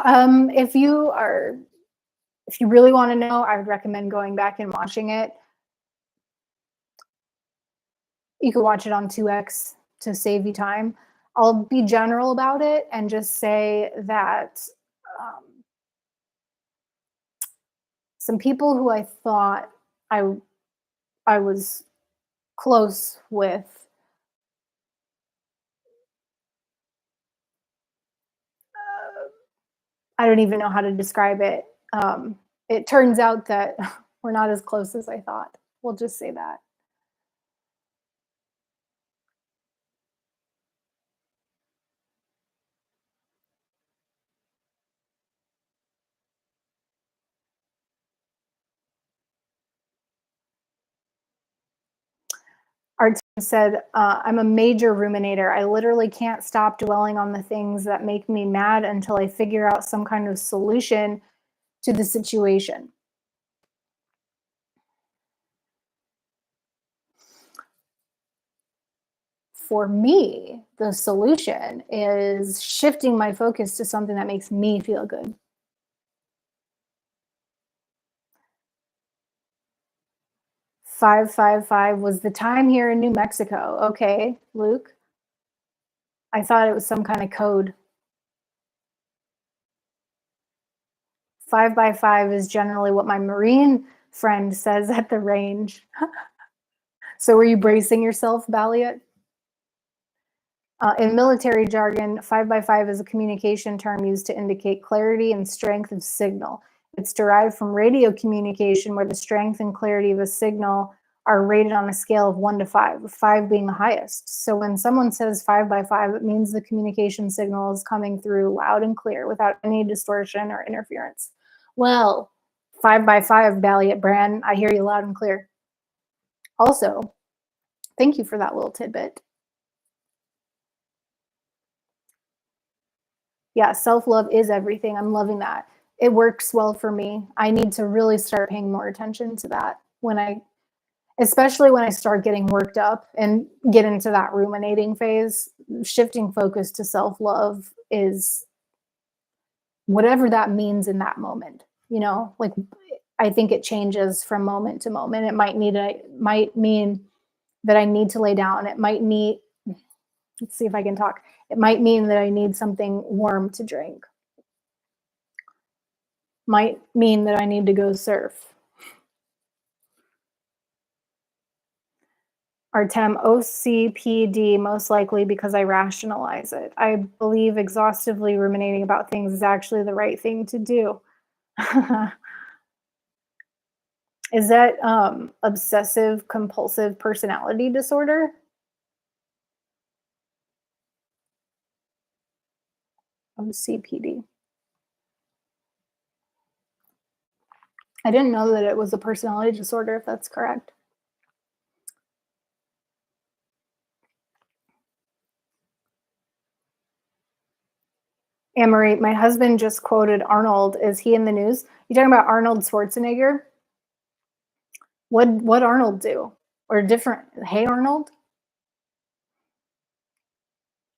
If you really want to know, I would recommend going back and watching it. You can watch it on 2x to save you time. I'll be general about it and just say that some people who I thought I was close with I don't even know how to describe it. It turns out that we're not as close as I thought. We'll just say that. Our team said, I'm a major ruminator. I literally can't stop dwelling on the things that make me mad until I figure out some kind of solution to the situation. For me, the solution is shifting my focus to something that makes me feel good. 555 was the time here in New Mexico. Okay, Luke. I thought it was some kind of code. 5x5 is generally what my Marine friend says at the range. So were you bracing yourself, Balliot? In military jargon, 5x5 is a communication term used to indicate clarity and strength of signal. It's derived from radio communication, where the strength and clarity of a signal are rated on a scale of 1 to 5, with 5 being the highest. So when someone says 5x5, it means the communication signal is coming through loud and clear without any distortion or interference. Well, 5x5, Balliot Brand, I hear you loud and clear. Also, thank you for that little tidbit. Yeah, self-love is everything. I'm loving that. It works well for me. I need to really start paying more attention to that especially when I start getting worked up and get into that ruminating phase. Shifting focus to self-love is whatever that means in that moment. You know, like I think it changes from moment to moment. It might mean that I need to lay down. It might Let's see if I can talk. It might mean that I need something warm to drink. Might mean that I need to go surf. Artem, OCPD, most likely because I rationalize it. I believe exhaustively ruminating about things is actually the right thing to do. Is that obsessive compulsive personality disorder? OCPD. I didn't know that it was a personality disorder, if that's correct. Anne Marie, my husband just quoted Arnold. Is he in the news? You talking about Arnold Schwarzenegger? What Arnold do? Or different? Hey Arnold?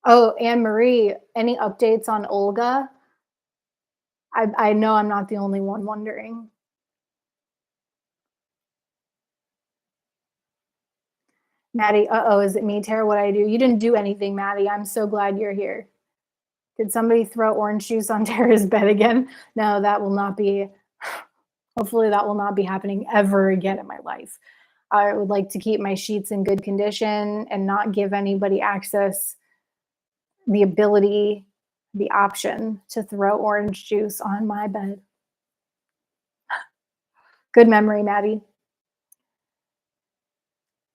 Oh, Anne Marie, any updates on Olga? I know I'm not the only one wondering. Maddie, uh-oh, is it me, Tara? What I do? You didn't do anything, Maddie. I'm so glad you're here. Did somebody throw orange juice on Tara's bed again? No, that will not be, hopefully, that will not be happening ever again in my life. I would like to keep my sheets in good condition and not give anybody access, the ability, the option to throw orange juice on my bed. Good memory, Maddie.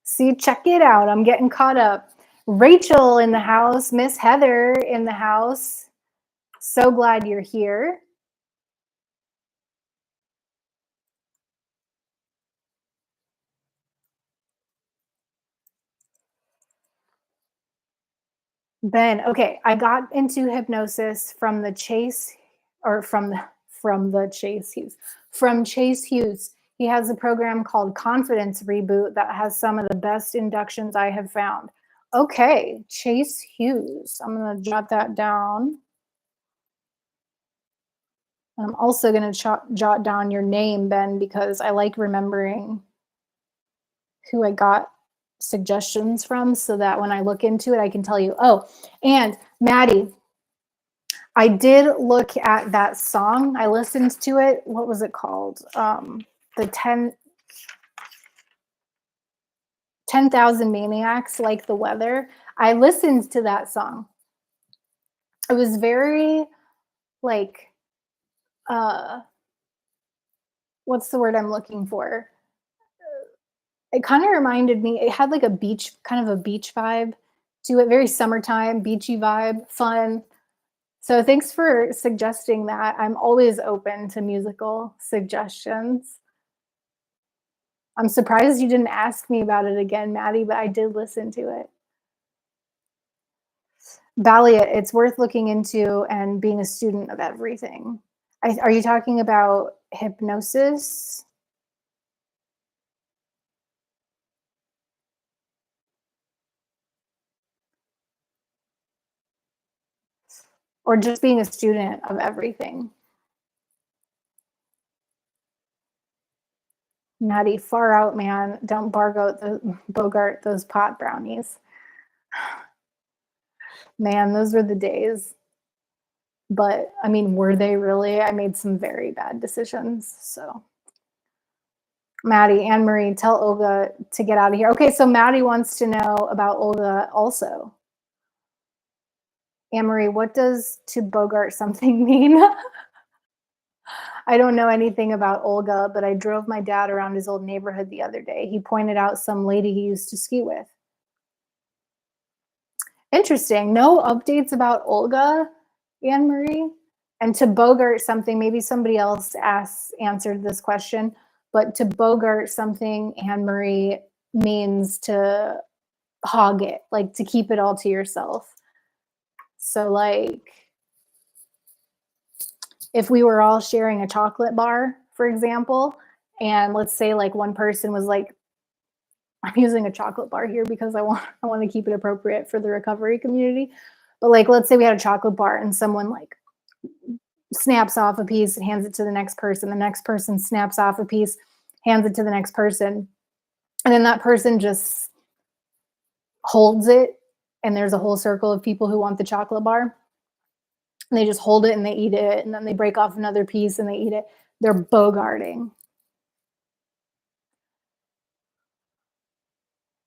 See, check it out. I'm getting caught up. Rachel in the house, Miss Heather in the house. So glad you're here. Ben, okay, I got into hypnosis from the Chase or from the Chase Hughes. From Chase Hughes. He has a program called Confidence Reboot that has some of the best inductions I have found. Okay, Chase Hughes. I'm going to jot that down. I'm also going to jot down your name, Ben, because I like remembering who I got suggestions from so that when I look into it, I can tell you. Oh, and Maddie, I did look at that song. I listened to it. What was it called? The 10,000 Maniacs Like the Weather. I listened to that song. It was very like, what's the word I'm looking for? It kind of reminded me, it had like a beach, kind of a beach vibe to it, very summertime, beachy vibe, fun. So thanks for suggesting that. I'm always open to musical suggestions. I'm surprised you didn't ask me about it again, Maddie, but I did listen to it. Valiant, it's worth looking into and being a student of everything. Are you talking about hypnosis? Or just being a student of everything? Maddie, far out, man. Don't bogart those pot brownies. Man, those were the days. But I mean, were they really? I made some very bad decisions. So, Maddie, Anne Marie, tell Olga to get out of here. Okay, so Maddie wants to know about Olga also. Anne Marie, what does to bogart something mean? I don't know anything about Olga, but I drove my dad around his old neighborhood the other day. He pointed out some lady he used to ski with. Interesting. No updates about Olga, Anne Marie? And to bogart something, maybe somebody else answered this question, but to bogart something, Anne Marie, means to hog it, like to keep it all to yourself. So like if we were all sharing a chocolate bar, for example, and let's say like one person was like, I'm using a chocolate bar here because I want to keep it appropriate for the recovery community. But like let's say we had a chocolate bar and someone like snaps off a piece and hands it to the next person snaps off a piece, hands it to the next person, and then that person just holds it and there's a whole circle of people who want the chocolate bar, and they just hold it and they eat it, and then they break off another piece and they eat it. They're bogarting.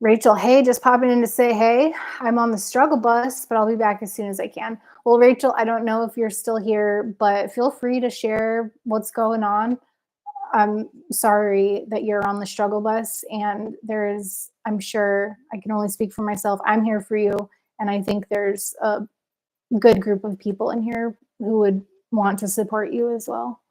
Rachel, hey, just popping in to say hey. I'm on the struggle bus, but I'll be back as soon as I can. Well, Rachel, I don't know if you're still here, but feel free to share what's going on. I'm sorry that you're on the struggle bus, and there's, I'm sure, I can only speak for myself. I'm here for you, and I think there's a good group of people in here who would want to support you as well.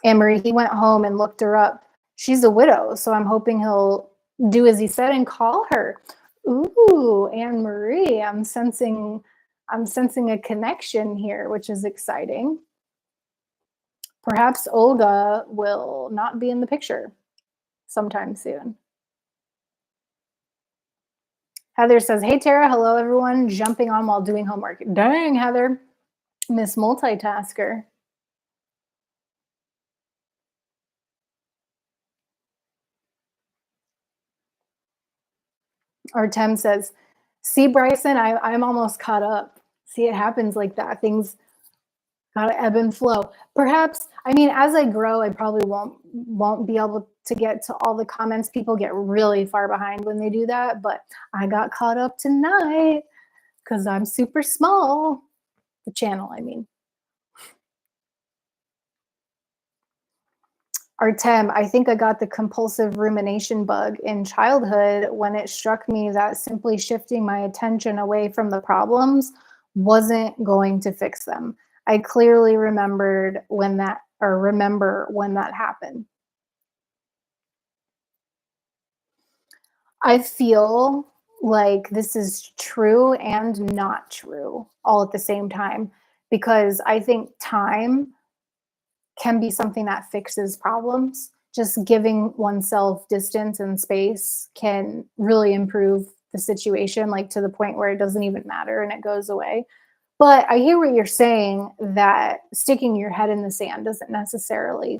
Anne Marie, he went home and looked her up. She's a widow, so I'm hoping he'll do as he said and call her. Ooh, Anne Marie, I'm sensing a connection here, which is exciting. Perhaps Olga will not be in the picture sometime soon. Heather says, hey, Tara, hello, everyone. Jumping on while doing homework. Dang, Heather, Miss Multitasker. Artem says, see, Bryson, I'm almost caught up. See, it happens like that. Things gotta ebb and flow. Perhaps, I mean, as I grow, I probably won't be able to get to all the comments. People get really far behind when they do that, but I got caught up tonight because I'm super small. The channel, I mean. Artem, I think I got the compulsive rumination bug in childhood when it struck me that simply shifting my attention away from the problems wasn't going to fix them. I clearly remember when that happened. I feel like this is true and not true all at the same time, because I think time can be something that fixes problems. Just giving oneself distance and space can really improve the situation, like to the point where it doesn't even matter and it goes away. But I hear what you're saying, that sticking your head in the sand doesn't necessarily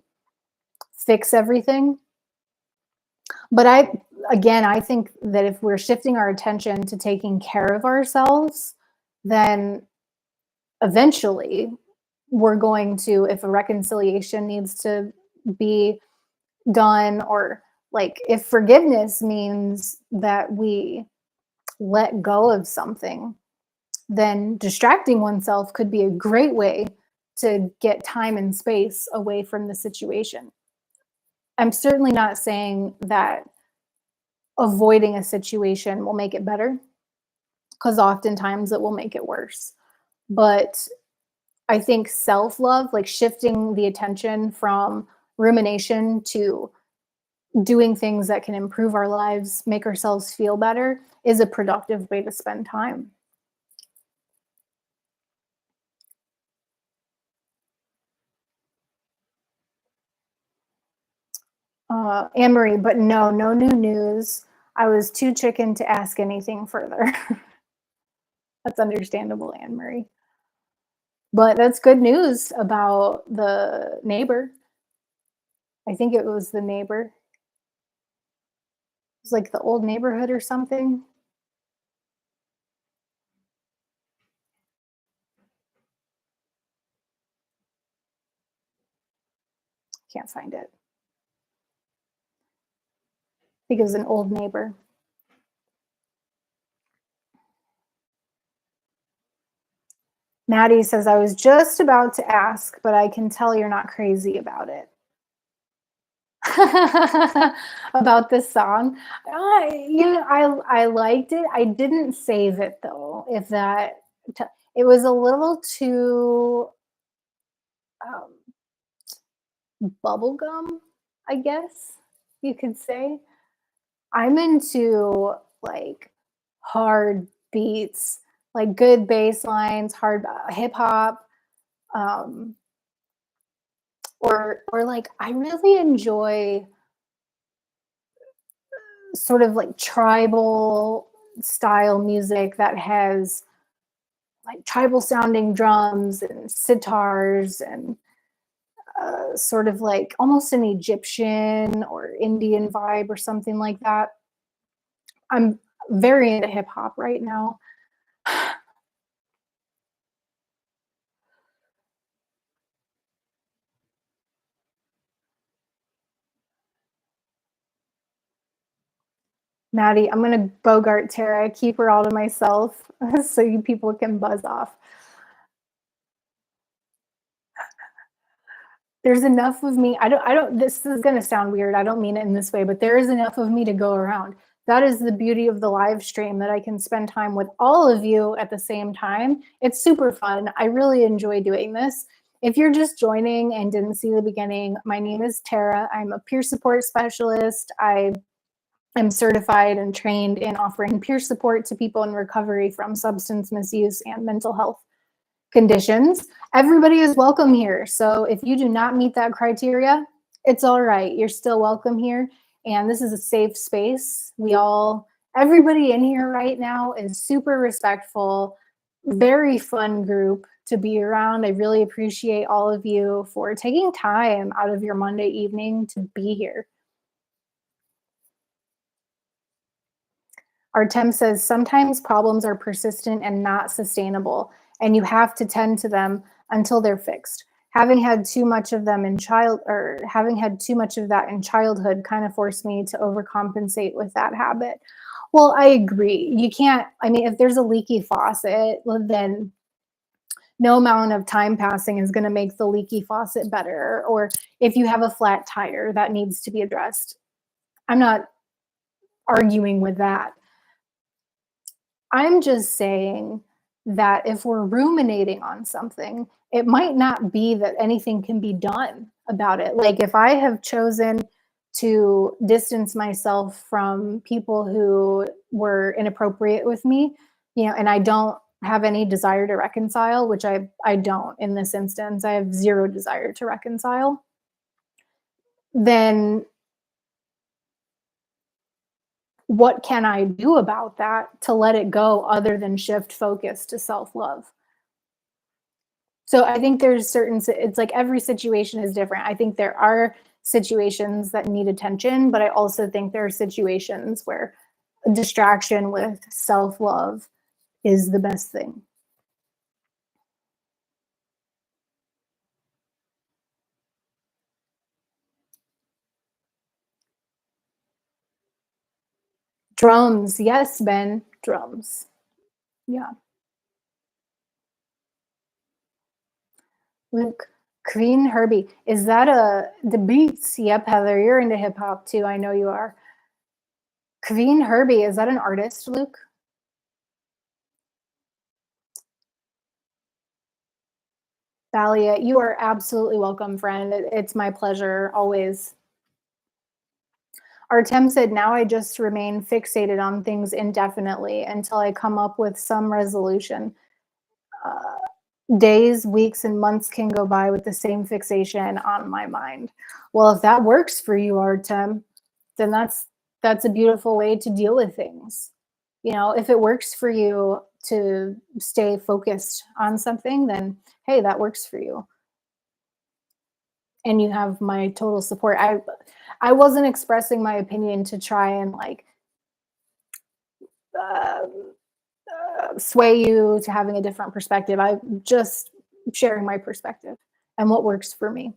fix everything. But I think that if we're shifting our attention to taking care of ourselves, then eventually we're going to, if a reconciliation needs to be done, or like if forgiveness means that we let go of something, then distracting oneself could be a great way to get time and space away from the situation. I'm certainly not saying that avoiding a situation will make it better, because oftentimes it will make it worse. But I think self-love, like shifting the attention from rumination to doing things that can improve our lives, make ourselves feel better, is a productive way to spend time. Anne Marie, but no new news. I was too chicken to ask anything further. That's understandable, Anne Marie. But that's good news about the neighbor. I think it was the neighbor. It was like the old neighborhood or something. Can't find it. I think it was an old neighbor. Maddie says, I was just about to ask, but I can tell you're not crazy about it. About this song. I liked it. I didn't save it though. If that, it was a little too um, bubblegum, I guess you could say. I'm into like hard beats, like good bass lines, hard hip hop, um, or like I really enjoy sort of like tribal style music that has like tribal sounding drums and sitars and sort of like almost an Egyptian or Indian vibe or something like that. Very into hip hop right now. Maddie, I'm gonna Bogart Tara, keep her all to myself so you people can buzz off. There's enough of me. I don't this is going to sound weird. I don't mean it in this way, but there is enough of me to go around. That is the beauty of the live stream, that I can spend time with all of you at the same time. It's super fun. I really enjoy doing this. If you're just joining and didn't see the beginning, my name is Tara. I'm a peer support specialist. I am certified and trained in offering peer support to people in recovery from substance misuse and mental health conditions. Everybody is welcome here. So if you do not meet that criteria, it's all right. You're still welcome here. And this is a safe space. Everybody in here right now is super respectful, very fun group to be around. I really appreciate all of you for taking time out of your Monday evening to be here. Artem says sometimes problems are persistent and not sustainable, and you have to tend to them until they're fixed. Having had too much of them in having had too much of that in childhood kind of forced me to overcompensate with that habit. Well, I agree. You can't, I mean, if there's a leaky faucet, well, then no amount of time passing is going to make the leaky faucet better. Or if you have a flat tire that needs to be addressed, I'm not arguing with that. I'm just saying that if we're ruminating on something, it might not be that anything can be done about it. Like if I have chosen to distance myself from people who were inappropriate with me, and I don't have any desire to reconcile, which I don't in this instance, I have zero desire to reconcile, then what can I do about that to let it go other than shift focus to self-love? So I think it's like every situation is different. I think there are situations that need attention, but I also think there are situations where distraction with self-love is the best thing. Drums, yes, Ben, drums. Yeah. Luke, Queen Herbie, is that the beats? Yep, Heather, you're into hip hop too. I know you are. Queen Herbie, is that an artist, Luke? Thalia, you are absolutely welcome, friend. It's my pleasure, always. Artem said, now I just remain fixated on things indefinitely until I come up with some resolution. Days, weeks, and months can go by with the same fixation on my mind. Well, if that works for you, Artem, then that's a beautiful way to deal with things. If it works for you to stay focused on something, then hey, that works for you. And you have my total support. I wasn't expressing my opinion to try and like uh, sway you to having a different perspective. I'm just sharing my perspective and what works for me.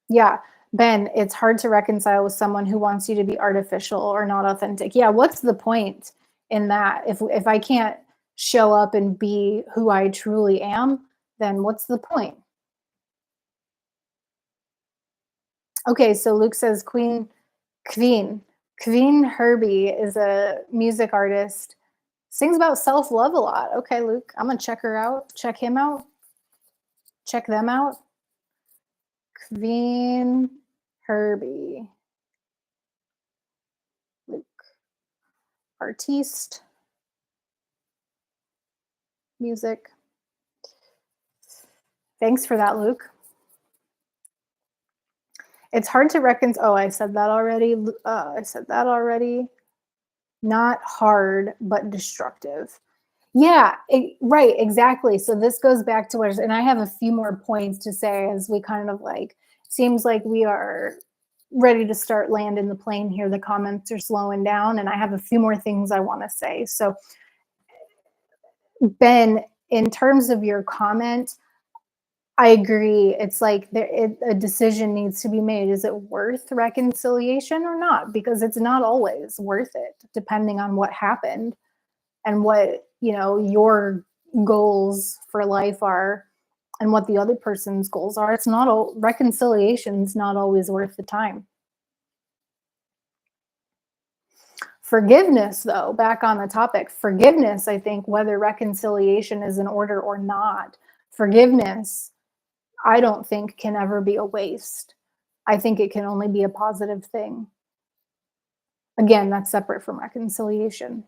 Yeah, Ben, it's hard to reconcile with someone who wants you to be artificial or not authentic. Yeah, what's the point in that? If I can't show up and be who I truly am, then what's the point? Okay, so Luke says Queen. Queen Herbie is a music artist. Sings about self-love a lot. Okay, Luke, I'm gonna check her out, check him out, check them out. Queen Herbie. Luke. Artiste. Music. Thanks for that, Luke. It's hard to reconcile. Oh, I said that already. Not hard, but destructive. Yeah, right, exactly. So this goes back to and I have a few more points to say as we kind of like, seems like we are ready to start landing the plane here. The comments are slowing down, and I have a few more things I want to say. So, Ben, in terms of your comment, I agree. It's like a decision needs to be made. Is it worth reconciliation or not? Because it's not always worth it, depending on what happened and what your goals for life are, and what the other person's goals are. It's not all reconciliation's not always worth the time. Forgiveness, though, back on the topic, forgiveness, I think whether reconciliation is in order or not, forgiveness, I don't think can ever be a waste. I think it can only be a positive thing. Again, that's separate from reconciliation.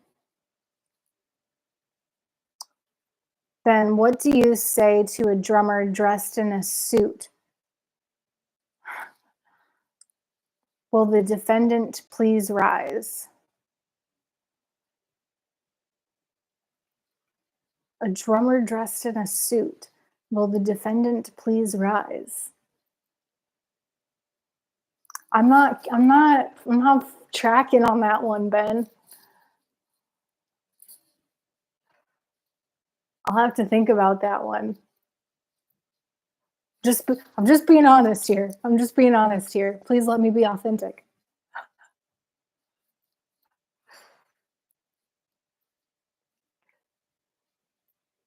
Then what do you say to a drummer dressed in a suit? Will the defendant please rise? A drummer dressed in a suit. Will the defendant please rise? I'm not tracking on that one, Ben. I'll have to think about that one. I'm just being honest here. I'm just being honest here. Please let me be authentic.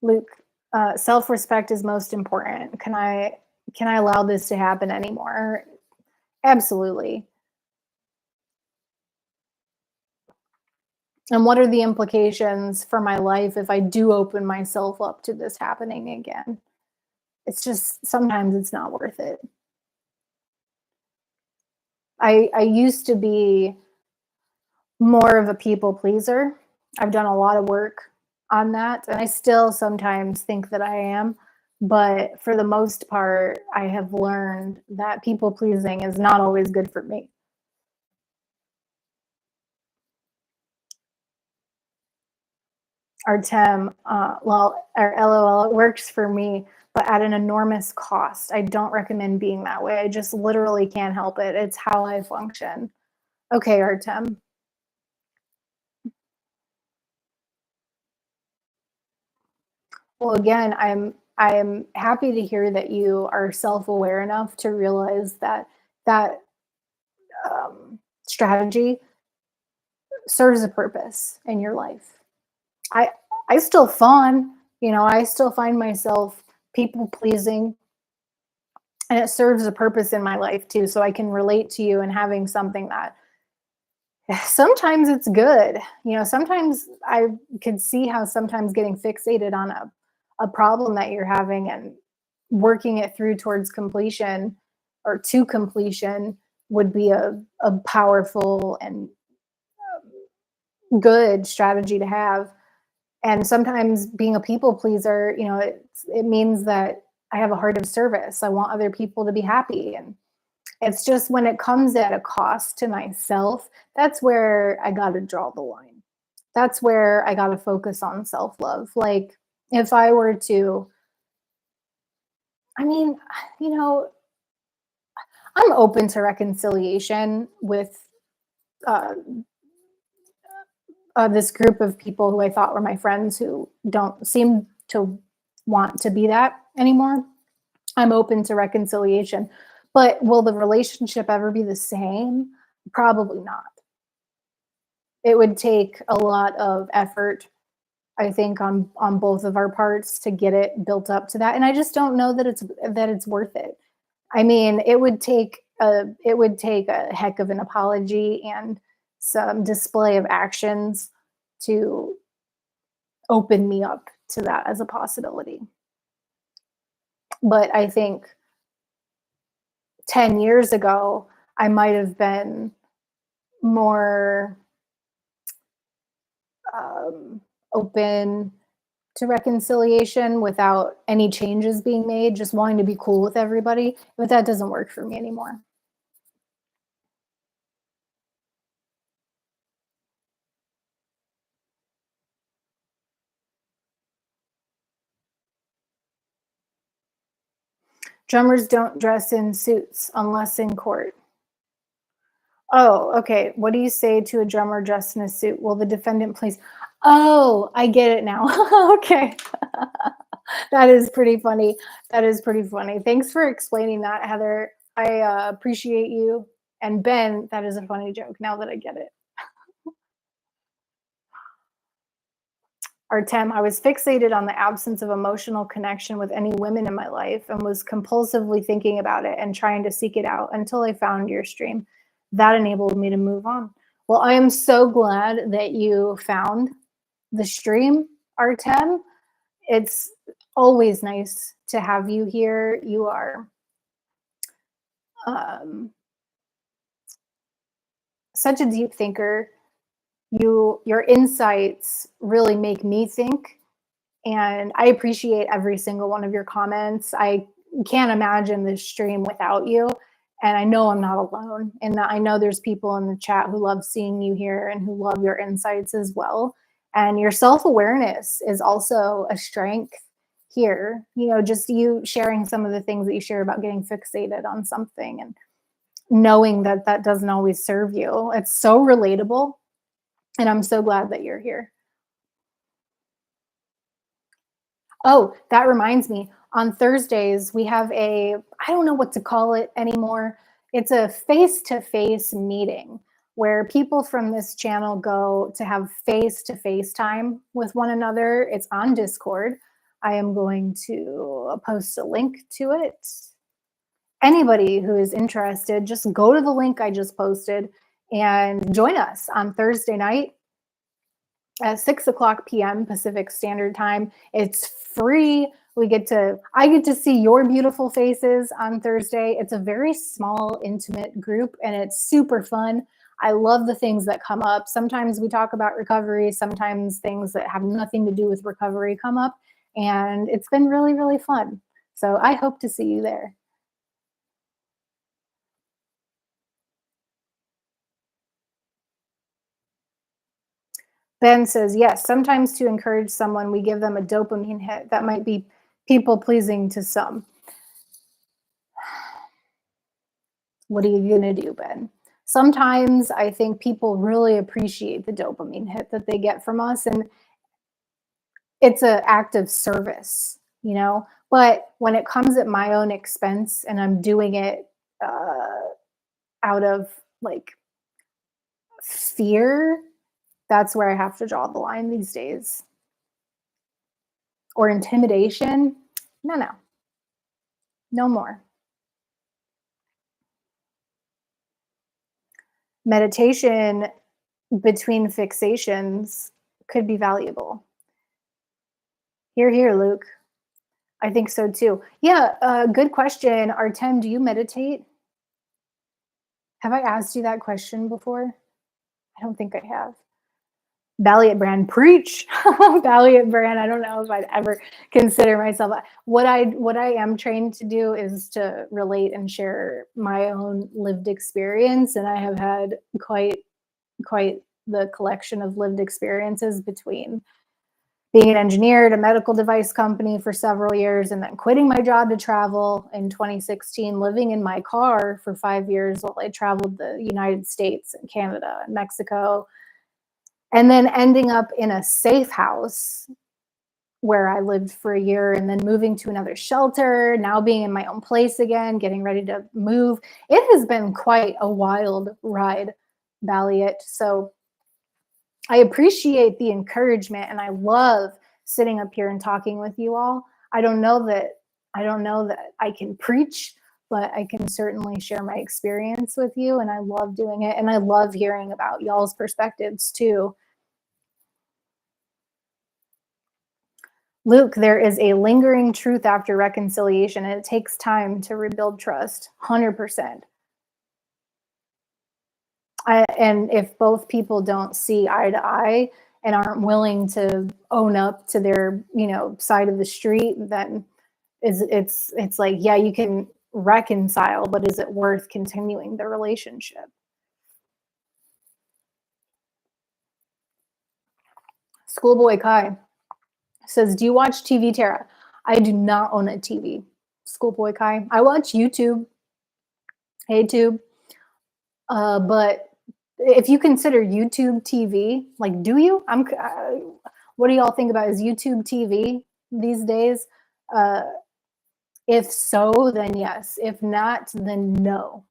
Luke, self-respect is most important. Can I allow this to happen anymore? Absolutely. And what are the implications for my life if I do open myself up to this happening again? It's just sometimes it's not worth it. I used to be more of a people pleaser. I've done a lot of work on that, and I still sometimes think that I am. But for the most part, I have learned that people pleasing is not always good for me. Artem, well, or LOL, it works for me, but at an enormous cost. I don't recommend being that way. I just literally can't help it. It's how I function. Okay, Artem. Well, again, I'm happy to hear that you are self-aware enough to realize that that strategy serves a purpose in your life. I I still fawn, I still find myself people pleasing, and it serves a purpose in my life too. So I can relate to you and having something that sometimes it's good. Sometimes I could see how sometimes getting fixated on a problem that you're having and working it through towards completion or to completion would be a powerful and good strategy to have. And sometimes being a people pleaser, it means that I have a heart of service. I want other people to be happy. And it's just when it comes at a cost to myself, that's where I got to draw the line. That's where I got to focus on self love. Like, if I were to, I mean, you know, I'm open to reconciliation with uh, this group of people who I thought were my friends who don't seem to want to be that anymore. I'm open to reconciliation. But will the relationship ever be the same? Probably not. It would take a lot of effort, I think, on both of our parts to get it built up to that. And I just don't know that it's worth it. I mean, it would take a heck of an apology and some display of actions to open me up to that as a possibility. But I think 10 years ago, I might have been more um, open to reconciliation without any changes being made, just wanting to be cool with everybody. But that doesn't work for me anymore. Drummers don't dress in suits unless in court. Oh, okay. What do you say to a drummer dressed in a suit? Will the defendant please? Oh, I get it now. Okay. That is pretty funny. That is pretty funny. Thanks for explaining that, Heather. I appreciate you. And Ben, that is a funny joke now that I get it. Artem, I was fixated on the absence of emotional connection with any women in my life and was compulsively thinking about it and trying to seek it out until I found your stream. That enabled me to move on. Well, I am so glad that you found the stream, Artem. It's always nice to have you here. You are um, such a deep thinker. Your insights really make me think, and I appreciate every single one of your comments. I can't imagine this stream without you, and I know I'm not alone. And I know there's people in the chat who love seeing you here and who love your insights as well. And your self-awareness is also a strength here. You know, just you sharing some of the things that you share about getting fixated on something and knowing that that doesn't always serve you. It's so relatable, and I'm so glad that you're here. Oh, that reminds me. On Thursdays, we have I don't know what to call it anymore. It's a face to face meeting where people from this channel go to have face to face time with one another. It's on Discord. I am going to post a link to it. Anybody who is interested, just go to the link I just posted and join us on Thursday night at 6 o'clock p.m. Pacific Standard Time. It's free. I get to see your beautiful faces on Thursday. It's a very small, intimate group, and it's super fun. I love the things that come up. Sometimes we talk about recovery, sometimes things that have nothing to do with recovery come up, and it's been really, really fun. So I hope to see you there. Ben says, yes, sometimes to encourage someone, we give them a dopamine hit that might be people pleasing to some. What are you going to do, Ben? Sometimes I think people really appreciate the dopamine hit that they get from us, and it's an act of service, you know? But when it comes at my own expense and I'm doing it out of like fear, that's where I have to draw the line these days. Or intimidation. No, no more. Meditation between fixations could be valuable. Here, Luke. I think so too. Yeah, good question. Artem, do you meditate? Have I asked you that question before? I don't think I have. Valiant brand, preach. Valiant brand. I don't know if I'd ever consider myself. What I am trained to do is to relate and share my own lived experience, and I have had quite the collection of lived experiences between being an engineer at a medical device company for several years and then quitting my job to travel in 2016, living in my car for 5 years while I traveled the United States and Canada and Mexico, and then ending up in a safe house where I lived for a year and then moving to another shelter, now being in my own place again, getting ready to move. It has been quite a wild ride, Valiant. So I appreciate the encouragement, and I love sitting up here and talking with you all. I don't know that I can preach, but I can certainly share my experience with you, and I love doing it, and I love hearing about y'all's perspectives too. Luke, there is a lingering truth after reconciliation, and it takes time to rebuild trust. 100%. And if both people don't see eye to eye and aren't willing to own up to their, side of the street, then it's like, yeah, you can reconcile, but is it worth continuing the relationship? Schoolboy Kai says, do you watch TV, Tara? I do not own a TV. Schoolboy Kai. I watch YouTube. Hey, Tube. But if you consider YouTube TV, like, do you? What do y'all think about is YouTube TV these days? Uh, if so, then yes. If not, then no.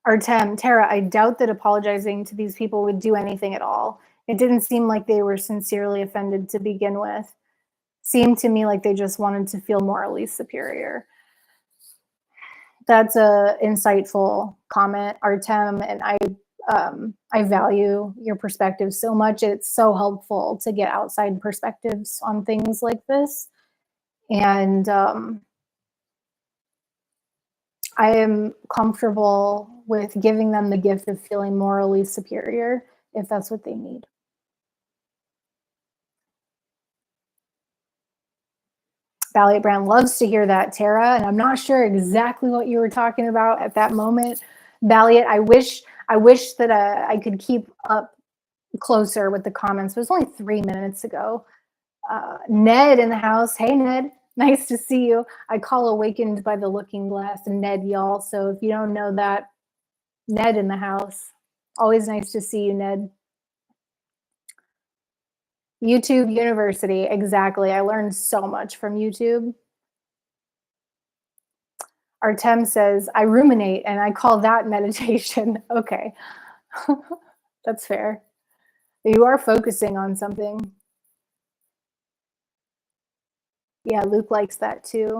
Artem, Tara, I doubt that apologizing to these people would do anything at all. It didn't seem like they were sincerely offended to begin with. Seemed to me like they just wanted to feel morally superior. That's a insightful comment, Artem, and I value your perspective so much. It's so helpful to get outside perspectives on things like this, and I am comfortable with giving them the gift of feeling morally superior if that's what they need. Valiant Brand loves to hear that, Tara, and I'm not sure exactly what you were talking about at that moment. Valiant, I wish that I could keep up closer with the comments. It was only 3 minutes ago. Ned in the house. Hey, Ned. Nice to see you. I call Awakened by the Looking Glass and Ned, y'all. So if you don't know that, Ned in the house. Always nice to see you, Ned. YouTube University. Exactly. I learned so much from YouTube. Artem says, I ruminate and I call that meditation. Okay. That's fair. You are focusing on something. Yeah, Luke likes that too.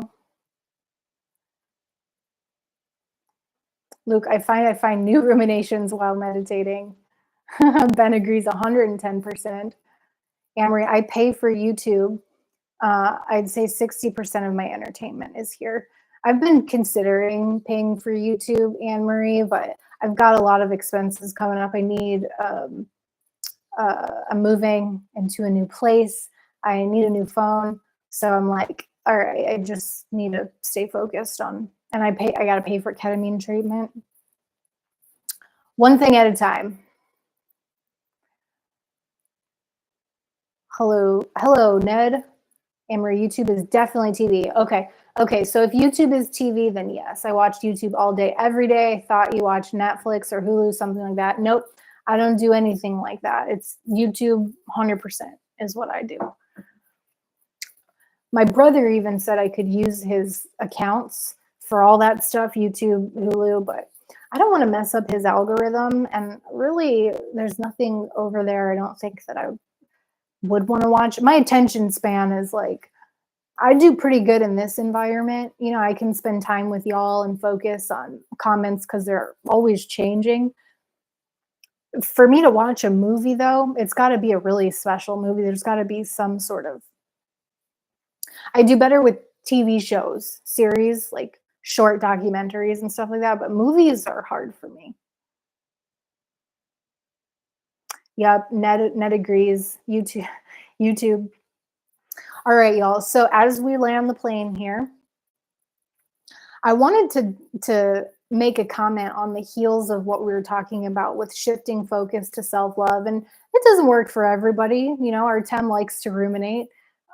Luke, I find new ruminations while meditating. Ben agrees 110%. Amory, I pay for YouTube. I'd say 60% of my entertainment is here. I've been considering paying for YouTube, Anne Marie, but I've got a lot of expenses coming up. I'm moving into a new place. I need a new phone. So I'm like, all right, I just need to stay focused on, and I got to pay for ketamine treatment. One thing at a time. Hello, Ned. Amory, YouTube is definitely TV. Okay. So if YouTube is TV, then yes, I watch YouTube all day, every day. I thought you watched Netflix or Hulu, something like that. Nope, I don't do anything like that. It's YouTube, 100% is what I do. My brother even said I could use his accounts for all that stuff, YouTube, Hulu, but I don't want to mess up his algorithm. And really, there's nothing over there I don't think that I would want to watch. My attention span is like, I do pretty good in this environment. You know, I can spend time with y'all and focus on comments because they're always changing. For me to watch a movie, though, it's got to be a really special movie. There's got to be some sort of. I do better with TV shows, series, like short documentaries and stuff like that, but movies are hard for me. Yep, Ned agrees. YouTube, YouTube. All right, y'all. So as we land the plane here, I wanted to make a comment on the heels of what we were talking about with shifting focus to self-love. And it doesn't work for everybody. You know, Artem likes to ruminate.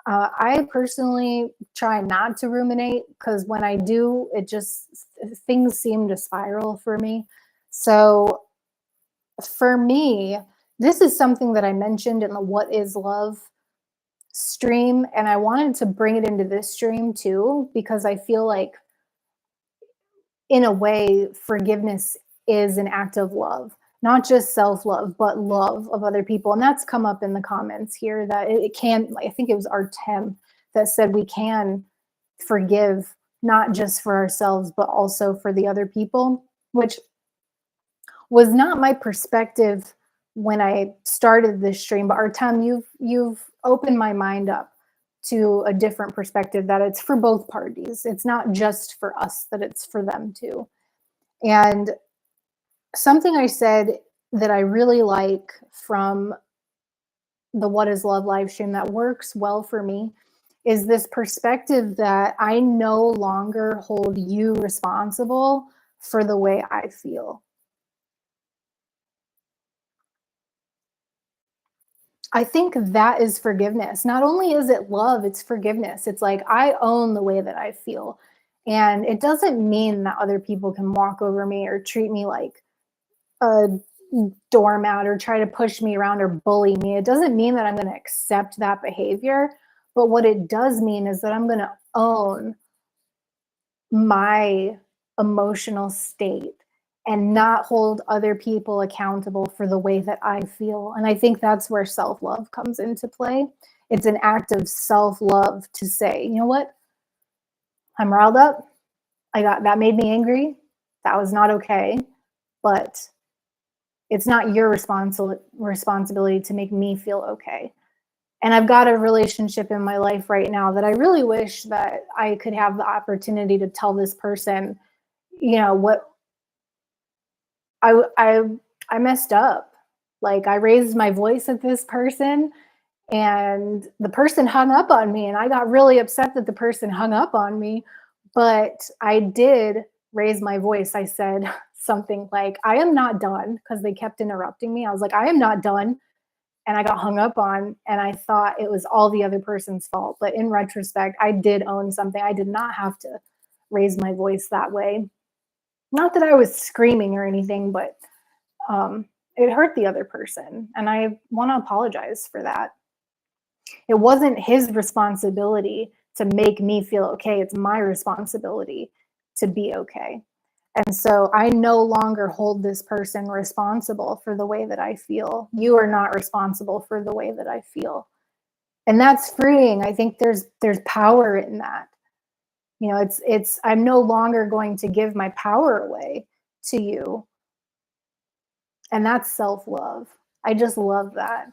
I personally try not to ruminate because when I do, it just things seem to spiral for me. So for me, this is something that I mentioned in the What is Love stream, and I wanted to bring it into this stream too because I feel like in a way, forgiveness is an act of love, not just self love, but love of other people. And that's come up in the comments here that it can, I think it was Artem that said we can forgive not just for ourselves, but also for the other people, which was not my perspective when I started this stream. But Artem, you've opened my mind up to a different perspective that it's for both parties. It's not just for us, that it's for them too. And something I said that I really like from the What is Love live stream that works well for me is this perspective that I no longer hold you responsible for the way I feel. I think that is forgiveness. Not only is it love, it's forgiveness. It's like I own the way that I feel. And it doesn't mean that other people can walk over me or treat me like a doormat or try to push me around or bully me. It doesn't mean that I'm going to accept that behavior. But what it does mean is that I'm going to own my emotional state and not hold other people accountable for the way that I feel. And I think that's where self love comes into play. It's an act of self love to say, you know what? I'm riled up. That made me angry. That was not okay. But it's not your responsibility to make me feel okay. And I've got a relationship in my life right now that I really wish that I could have the opportunity to tell this person, what I I I messed up. Like, I raised my voice at this person and the person hung up on me, and I got really upset that the person hung up on me, but I did raise my voice. I said something like, "I am not done," because they kept interrupting me. I was like, "I am not done." And I got hung up on, and I thought it was all the other person's fault. But in retrospect, I did own something. I did not have to raise my voice that way. Not that I was screaming or anything, but it hurt the other person. And I want to apologize for that. It wasn't his responsibility to make me feel okay. It's my responsibility to be okay. And so I no longer hold this person responsible for the way that I feel. You are not responsible for the way that I feel. And that's freeing. I think there's power in that. It's I'm no longer going to give my power away to you. And that's self-love. I just love that.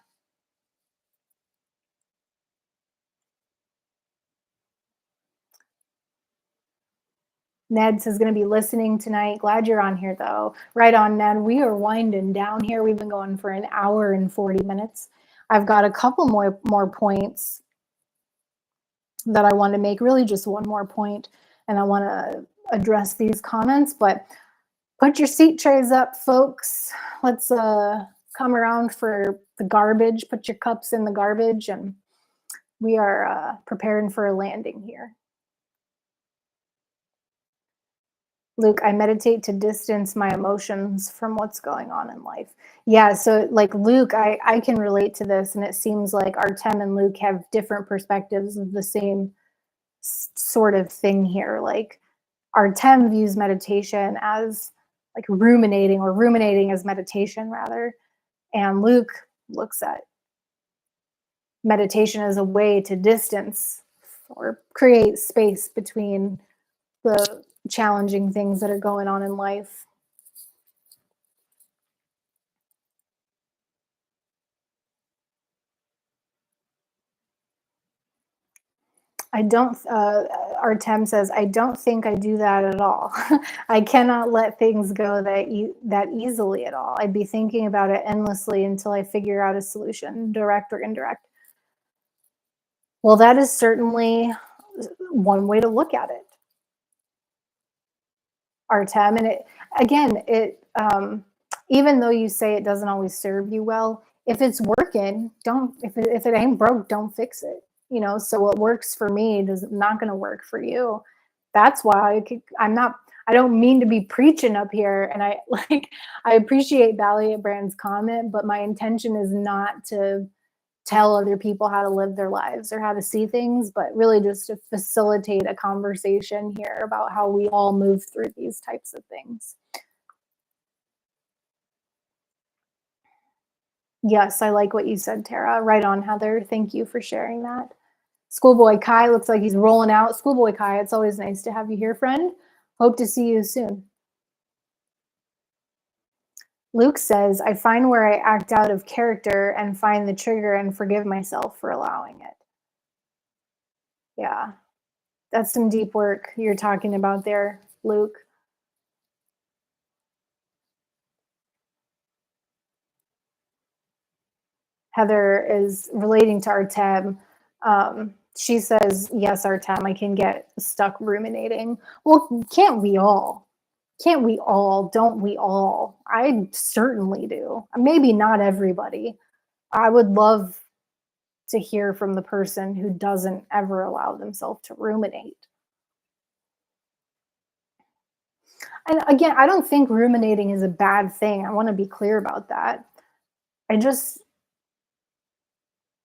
Ned says going to be listening tonight. Glad you're on here though. Right on, Ned. We are winding down here. We've been going for an hour and 40 minutes. I've got a couple more points that I want to make, really just one more point, and I want to address these comments. But put your seat trays up, folks. Let's come around for the garbage. Put your cups in the garbage, and we are preparing for a landing here. Luke, I meditate to distance my emotions from what's going on in life. Yeah, so like Luke, I can relate to this, and it seems like Artem and Luke have different perspectives of the same sort of thing here. Like Artem views meditation as like ruminating, or ruminating as meditation rather. And Luke looks at meditation as a way to distance or create space between the challenging things that are going on in life. I don't, Artem says, I don't think I do that at all. I cannot let things go that easily at all. I'd be thinking about it endlessly until I figure out a solution, direct or indirect. Well, that is certainly one way to look at it, Artem. And even though you say it doesn't always serve you well, if it's working, don't, if it ain't broke, don't fix it. So what works for me is not going to work for you. That's why I don't mean to be preaching up here. And I appreciate Valiant Brand's comment, but my intention is not to tell other people how to live their lives or how to see things, but really just to facilitate a conversation here about how we all move through these types of things. Yes, I like what you said, Tara. Right on, Heather. Thank you for sharing that. Schoolboy Kai looks like he's rolling out. Schoolboy Kai, it's always nice to have you here, friend. Hope to see you soon. Luke says, I find where I act out of character and find the trigger and forgive myself for allowing it. Yeah, that's some deep work you're talking about there, Luke. Heather is relating to Artem. She says, yes, Artem, I can get stuck ruminating. Well, can't we all? Can't we all? Don't we all? I certainly do. Maybe not everybody. I would love to hear from the person who doesn't ever allow themselves to ruminate. And again, I don't think ruminating is a bad thing. I want to be clear about that. I just,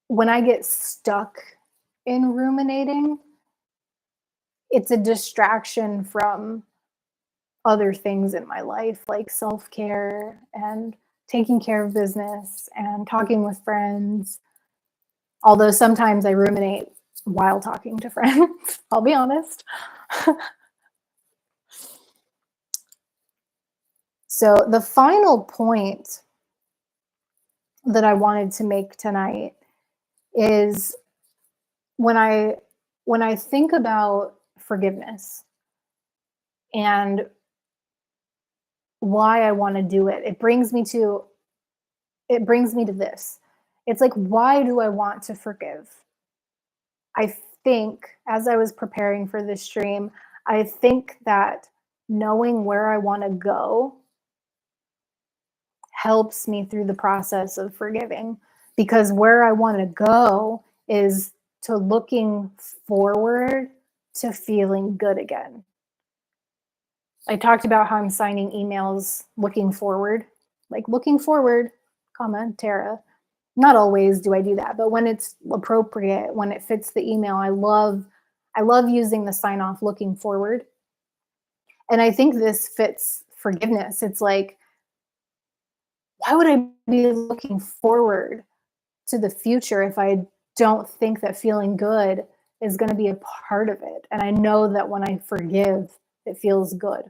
when I get stuck in ruminating, it's a distraction from other things in my life, like self care and taking care of business and talking with friends. Although sometimes I ruminate while talking to friends, I'll be honest. So, the final point that I wanted to make tonight is when I when I think about forgiveness and why I want to do it, it brings me to this. It's like, why do I want to forgive? I think as I was preparing for this stream, I think that knowing where I want to go helps me through the process of forgiving, because where I want to go is to looking forward to feeling good again. I talked about how I'm signing emails looking forward, like looking forward, comma, Tara. Not always do I do that, but when it's appropriate, when it fits the email, I love using the sign off looking forward. And I think this fits forgiveness. It's like, why would I be looking forward to the future if I don't think that feeling good is going to be a part of it? And I know that when I forgive, it feels good.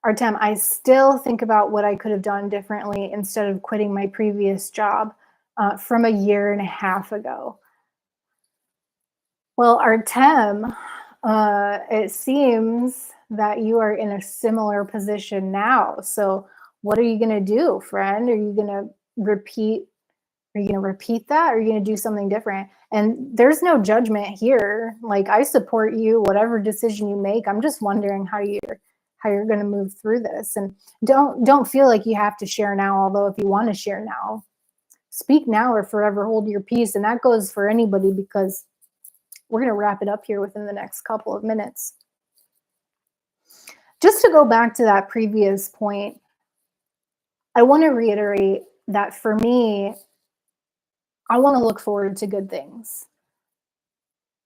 Artem, I still think about what I could have done differently instead of quitting my previous job from a year and a half ago. Well, Artem, it seems that you are in a similar position now. So, what are you going to do, friend? Repeat? Are you going to repeat that? Or are you going to do something different? And there's no judgment here. Like, I support you, whatever decision you make. I'm just wondering how you're going to move through this. And don't feel like you have to share now. Although, if you want to share now, speak now or forever hold your peace. And that goes for anybody, because we're going to wrap it up here within the next couple of minutes. Just to go back to that previous point, I want to reiterate that for me, I want to look forward to good things.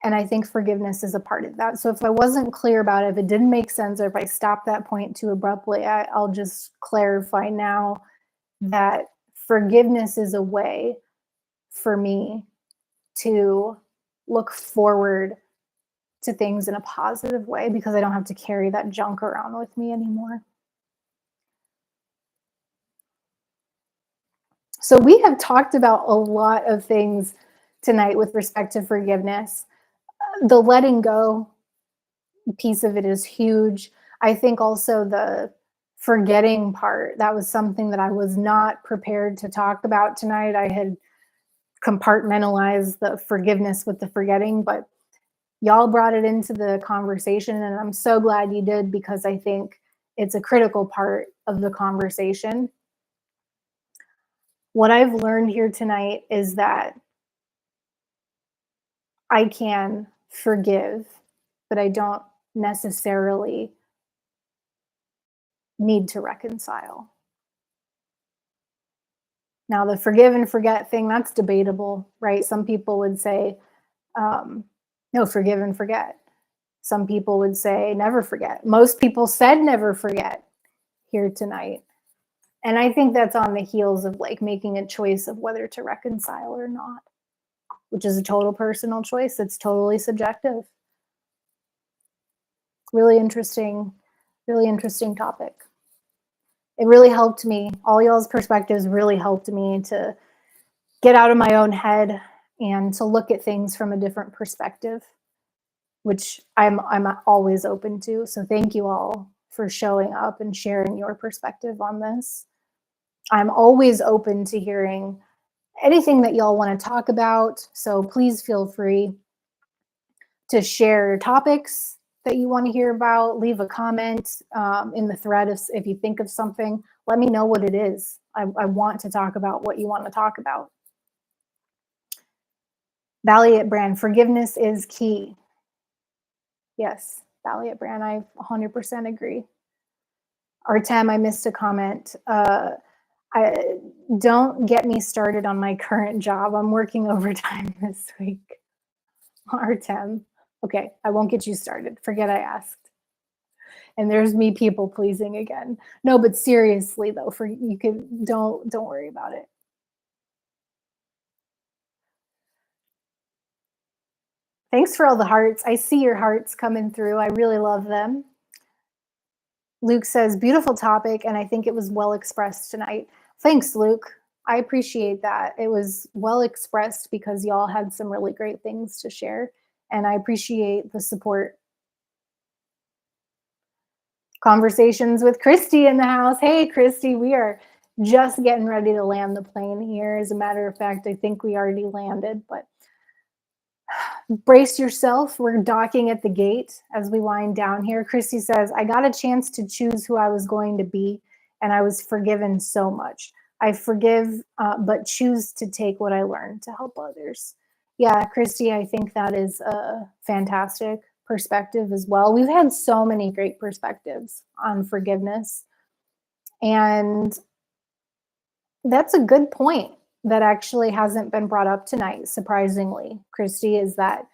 And I think forgiveness is a part of that. So if I wasn't clear about it, if it didn't make sense, or if I stopped that point too abruptly, I'll just clarify now that forgiveness is a way for me to look forward to things in a positive way, because I don't have to carry that junk around with me anymore. So we have talked about a lot of things tonight with respect to forgiveness. The letting go piece of it is huge. I think also the forgetting part, that was something that I was not prepared to talk about tonight. I had compartmentalized the forgiveness with the forgetting, but y'all brought it into the conversation, and I'm so glad you did, because I think it's a critical part of the conversation. What I've learned here tonight is that I can forgive, but I don't necessarily need to reconcile. Now, the forgive and forget thing, that's debatable, right? Some people would say, no, forgive and forget. Some people would say, never forget. Most people said never forget here tonight. And I think that's on the heels of like making a choice of whether to reconcile or not, which is a total personal choice. It's totally subjective. Really interesting topic. It really helped me. All y'all's perspectives really helped me to get out of my own head and to look at things from a different perspective, which I'm always open to. So thank you all for showing up and sharing your perspective on this. I'm always open to hearing anything that y'all want to talk about. So please feel free to share topics that you want to hear about. Leave a comment in the thread if you think of something. Let me know what it is. I want to talk about what you want to talk about. Valiant Brand, forgiveness is key. Yes, Valiant brand. I 100% agree. Artem, I missed a comment. I don't get me started on my current job. I'm working overtime this week. Artem. Okay, I won't get you started. Forget I asked. And there's me people pleasing again. No, but seriously though, for you can don't worry about it. Thanks for all the hearts. I see your hearts coming through. I really love them. Luke says, beautiful topic, and I think it was well expressed tonight. Thanks, Luke. I appreciate that. It was well expressed because y'all had some really great things to share, and I appreciate the support. Conversations with Christy in the house. Hey, Christy, we are just getting ready to land the plane here. As a matter of fact, I think we already landed, but brace yourself. We're docking at the gate as we wind down here. Christy says, I got a chance to choose who I was going to be, and I was forgiven so much. I forgive, but choose to take what I learned to help others. Yeah, Christy, I think that is a fantastic perspective as well. We've had so many great perspectives on forgiveness. And that's a good point that actually hasn't been brought up tonight, surprisingly, Christy, is that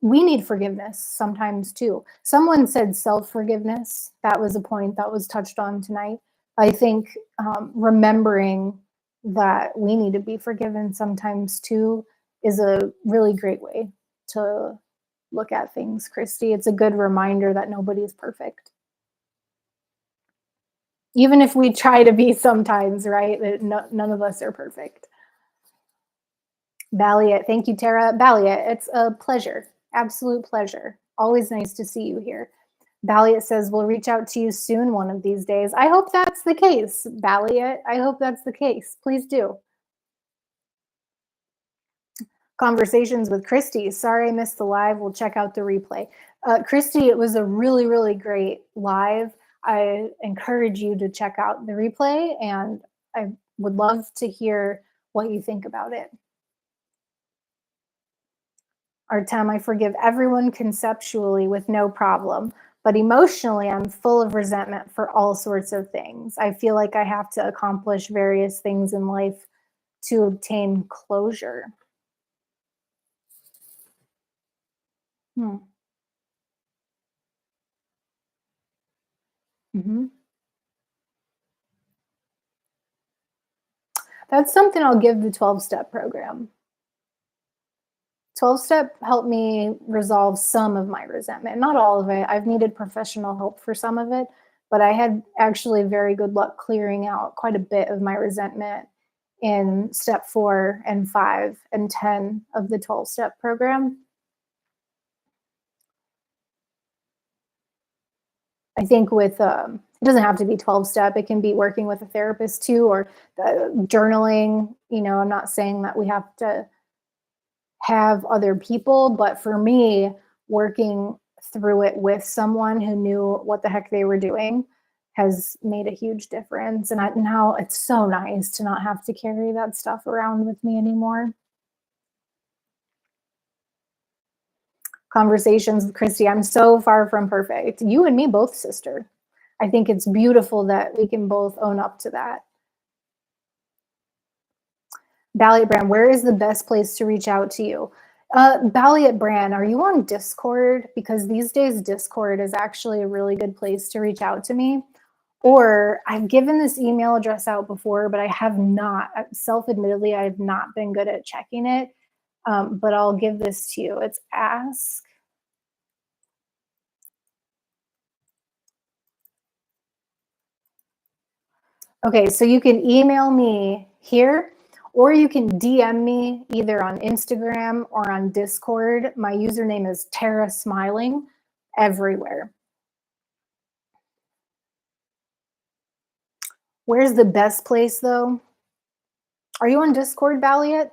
we need forgiveness sometimes too. Someone said self forgiveness. That was a point that was touched on tonight. I think remembering that we need to be forgiven sometimes too is a really great way to look at things, Christy. It's a good reminder that nobody is perfect. Even if we try to be sometimes, right? That none of us are perfect. Balliet, thank you, Tara. Balliet, it's a pleasure, absolute pleasure. Always nice to see you here. Balliet says, we'll reach out to you soon one of these days. I hope that's the case, Balliet. I hope that's the case. Please do. Conversations with Christy. Sorry I missed the live. We'll check out the replay. Christy, it was a really, really great live. I encourage you to check out the replay, and I would love to hear what you think about it. Artem, I forgive everyone conceptually with no problem, but emotionally, I'm full of resentment for all sorts of things. I feel like I have to accomplish various things in life to obtain closure. Hmm. Mm-hmm. That's something I'll give the 12-step program. 12-step helped me resolve some of my resentment, not all of it. I've needed professional help for some of it, but I had actually very good luck clearing out quite a bit of my resentment in step 4 and 5 and 10 of the 12-step program. I think with it doesn't have to be 12-step. It can be working with a therapist too, or journaling. You know, I'm not saying that we have to have other people, but for me, working through it with someone who knew what the heck they were doing has made a huge difference. And now it's so nice to not have to carry that stuff around with me anymore. Conversations with Christy. I'm so far from perfect. You and me both, sister. I think it's beautiful that we can both own up to that. Balliet Brand, where is the best place to reach out to you? Balliet Brand, are you on Discord? Because these days Discord is actually a really good place to reach out to me. Or I've given this email address out before, but I have not, self-admittedly, I have not been good at checking it. But I'll give this to you. It's ask. Okay, so you can email me here, or you can DM me either on Instagram or on Discord. My username is tarasmiling everywhere. Where's the best place though? Are you on Discord, Balliet?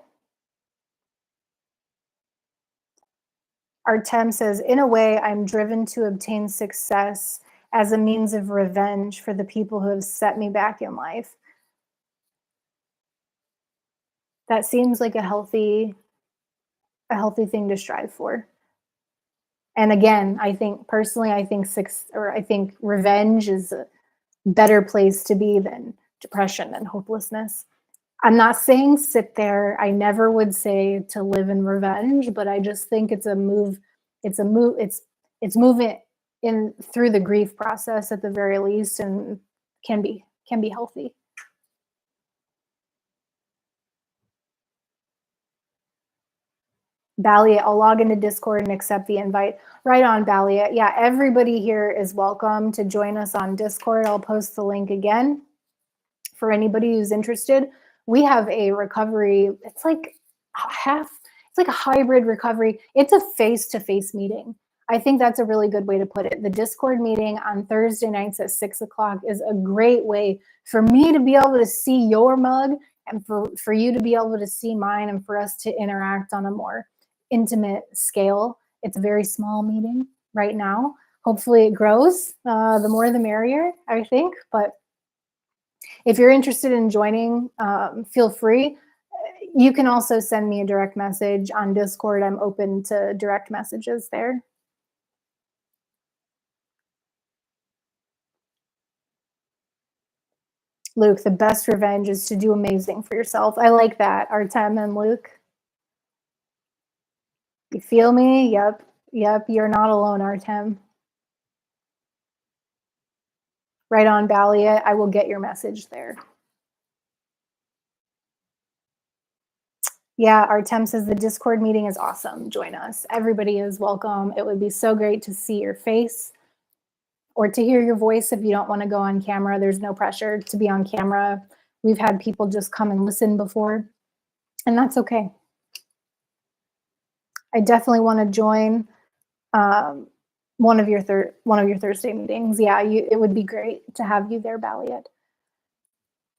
Artem says, in a way, I'm driven to obtain success as a means of revenge for the people who have set me back in life. That seems like a healthy thing to strive for. And again, I think personally, I think revenge is a better place to be than depression and hopelessness. I'm not saying sit there. I never would say to live in revenge, but I just think it's a move, it's moving in through the grief process at the very least, and can be healthy. Balliet, I'll log into Discord and accept the invite. Right on, Balliet. Yeah, everybody here is welcome to join us on Discord. I'll post the link again for anybody who's interested. We have a recovery, it's like a hybrid recovery. It's a face-to-face meeting. I think that's a really good way to put it. The Discord meeting on Thursday nights at 6 o'clock is a great way for me to be able to see your mug, and for you to be able to see mine, and for us to interact on a more intimate scale. It's a very small meeting right now. Hopefully it grows. The more the merrier, I think. But if you're interested in joining, feel free. You can also send me a direct message on Discord. I'm open to direct messages there. Luke, the best revenge is to do amazing for yourself. I like that, Artem and Luke. You feel me? Yep. Yep. You're not alone, Artem. Right on, Balliet. I will get your message there. Yeah, Artem says the Discord meeting is awesome. Join us. Everybody is welcome. It would be so great to see your face or to hear your voice if you don't want to go on camera. There's no pressure to be on camera. We've had people just come and listen before, and that's okay. I definitely want to join one of your Thursday meetings. Yeah, it would be great to have you there, Balliet.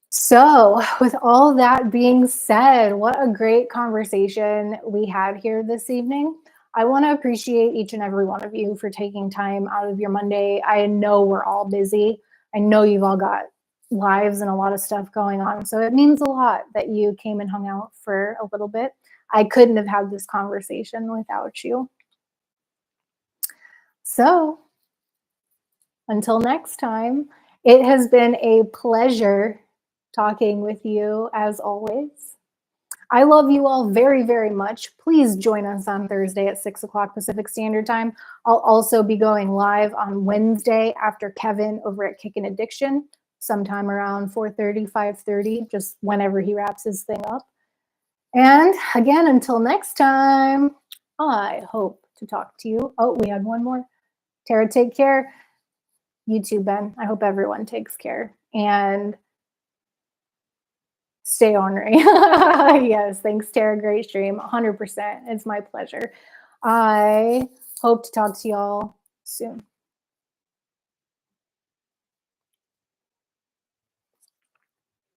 So, with all that being said, what a great conversation we had here this evening. I want to appreciate each and every one of you for taking time out of your Monday. I know we're all busy. I know you've all got lives and a lot of stuff going on. So it means a lot that you came and hung out for a little bit. I couldn't have had this conversation without you. So, until next time, it has been a pleasure talking with you as always. I love you all very, very much. Please join us on Thursday at 6 o'clock Pacific Standard Time. I'll also be going live on Wednesday after Kevin over at Kickin' Addiction, sometime around 4:30, 5:30, just whenever he wraps his thing up. And again, until next time, I hope to talk to you. Oh, we had one more. Tara, take care. You too, Ben. I hope everyone takes care. And stay ornery. Yes, thanks, Tara. Great stream. 100%. It's my pleasure. I hope to talk to y'all soon.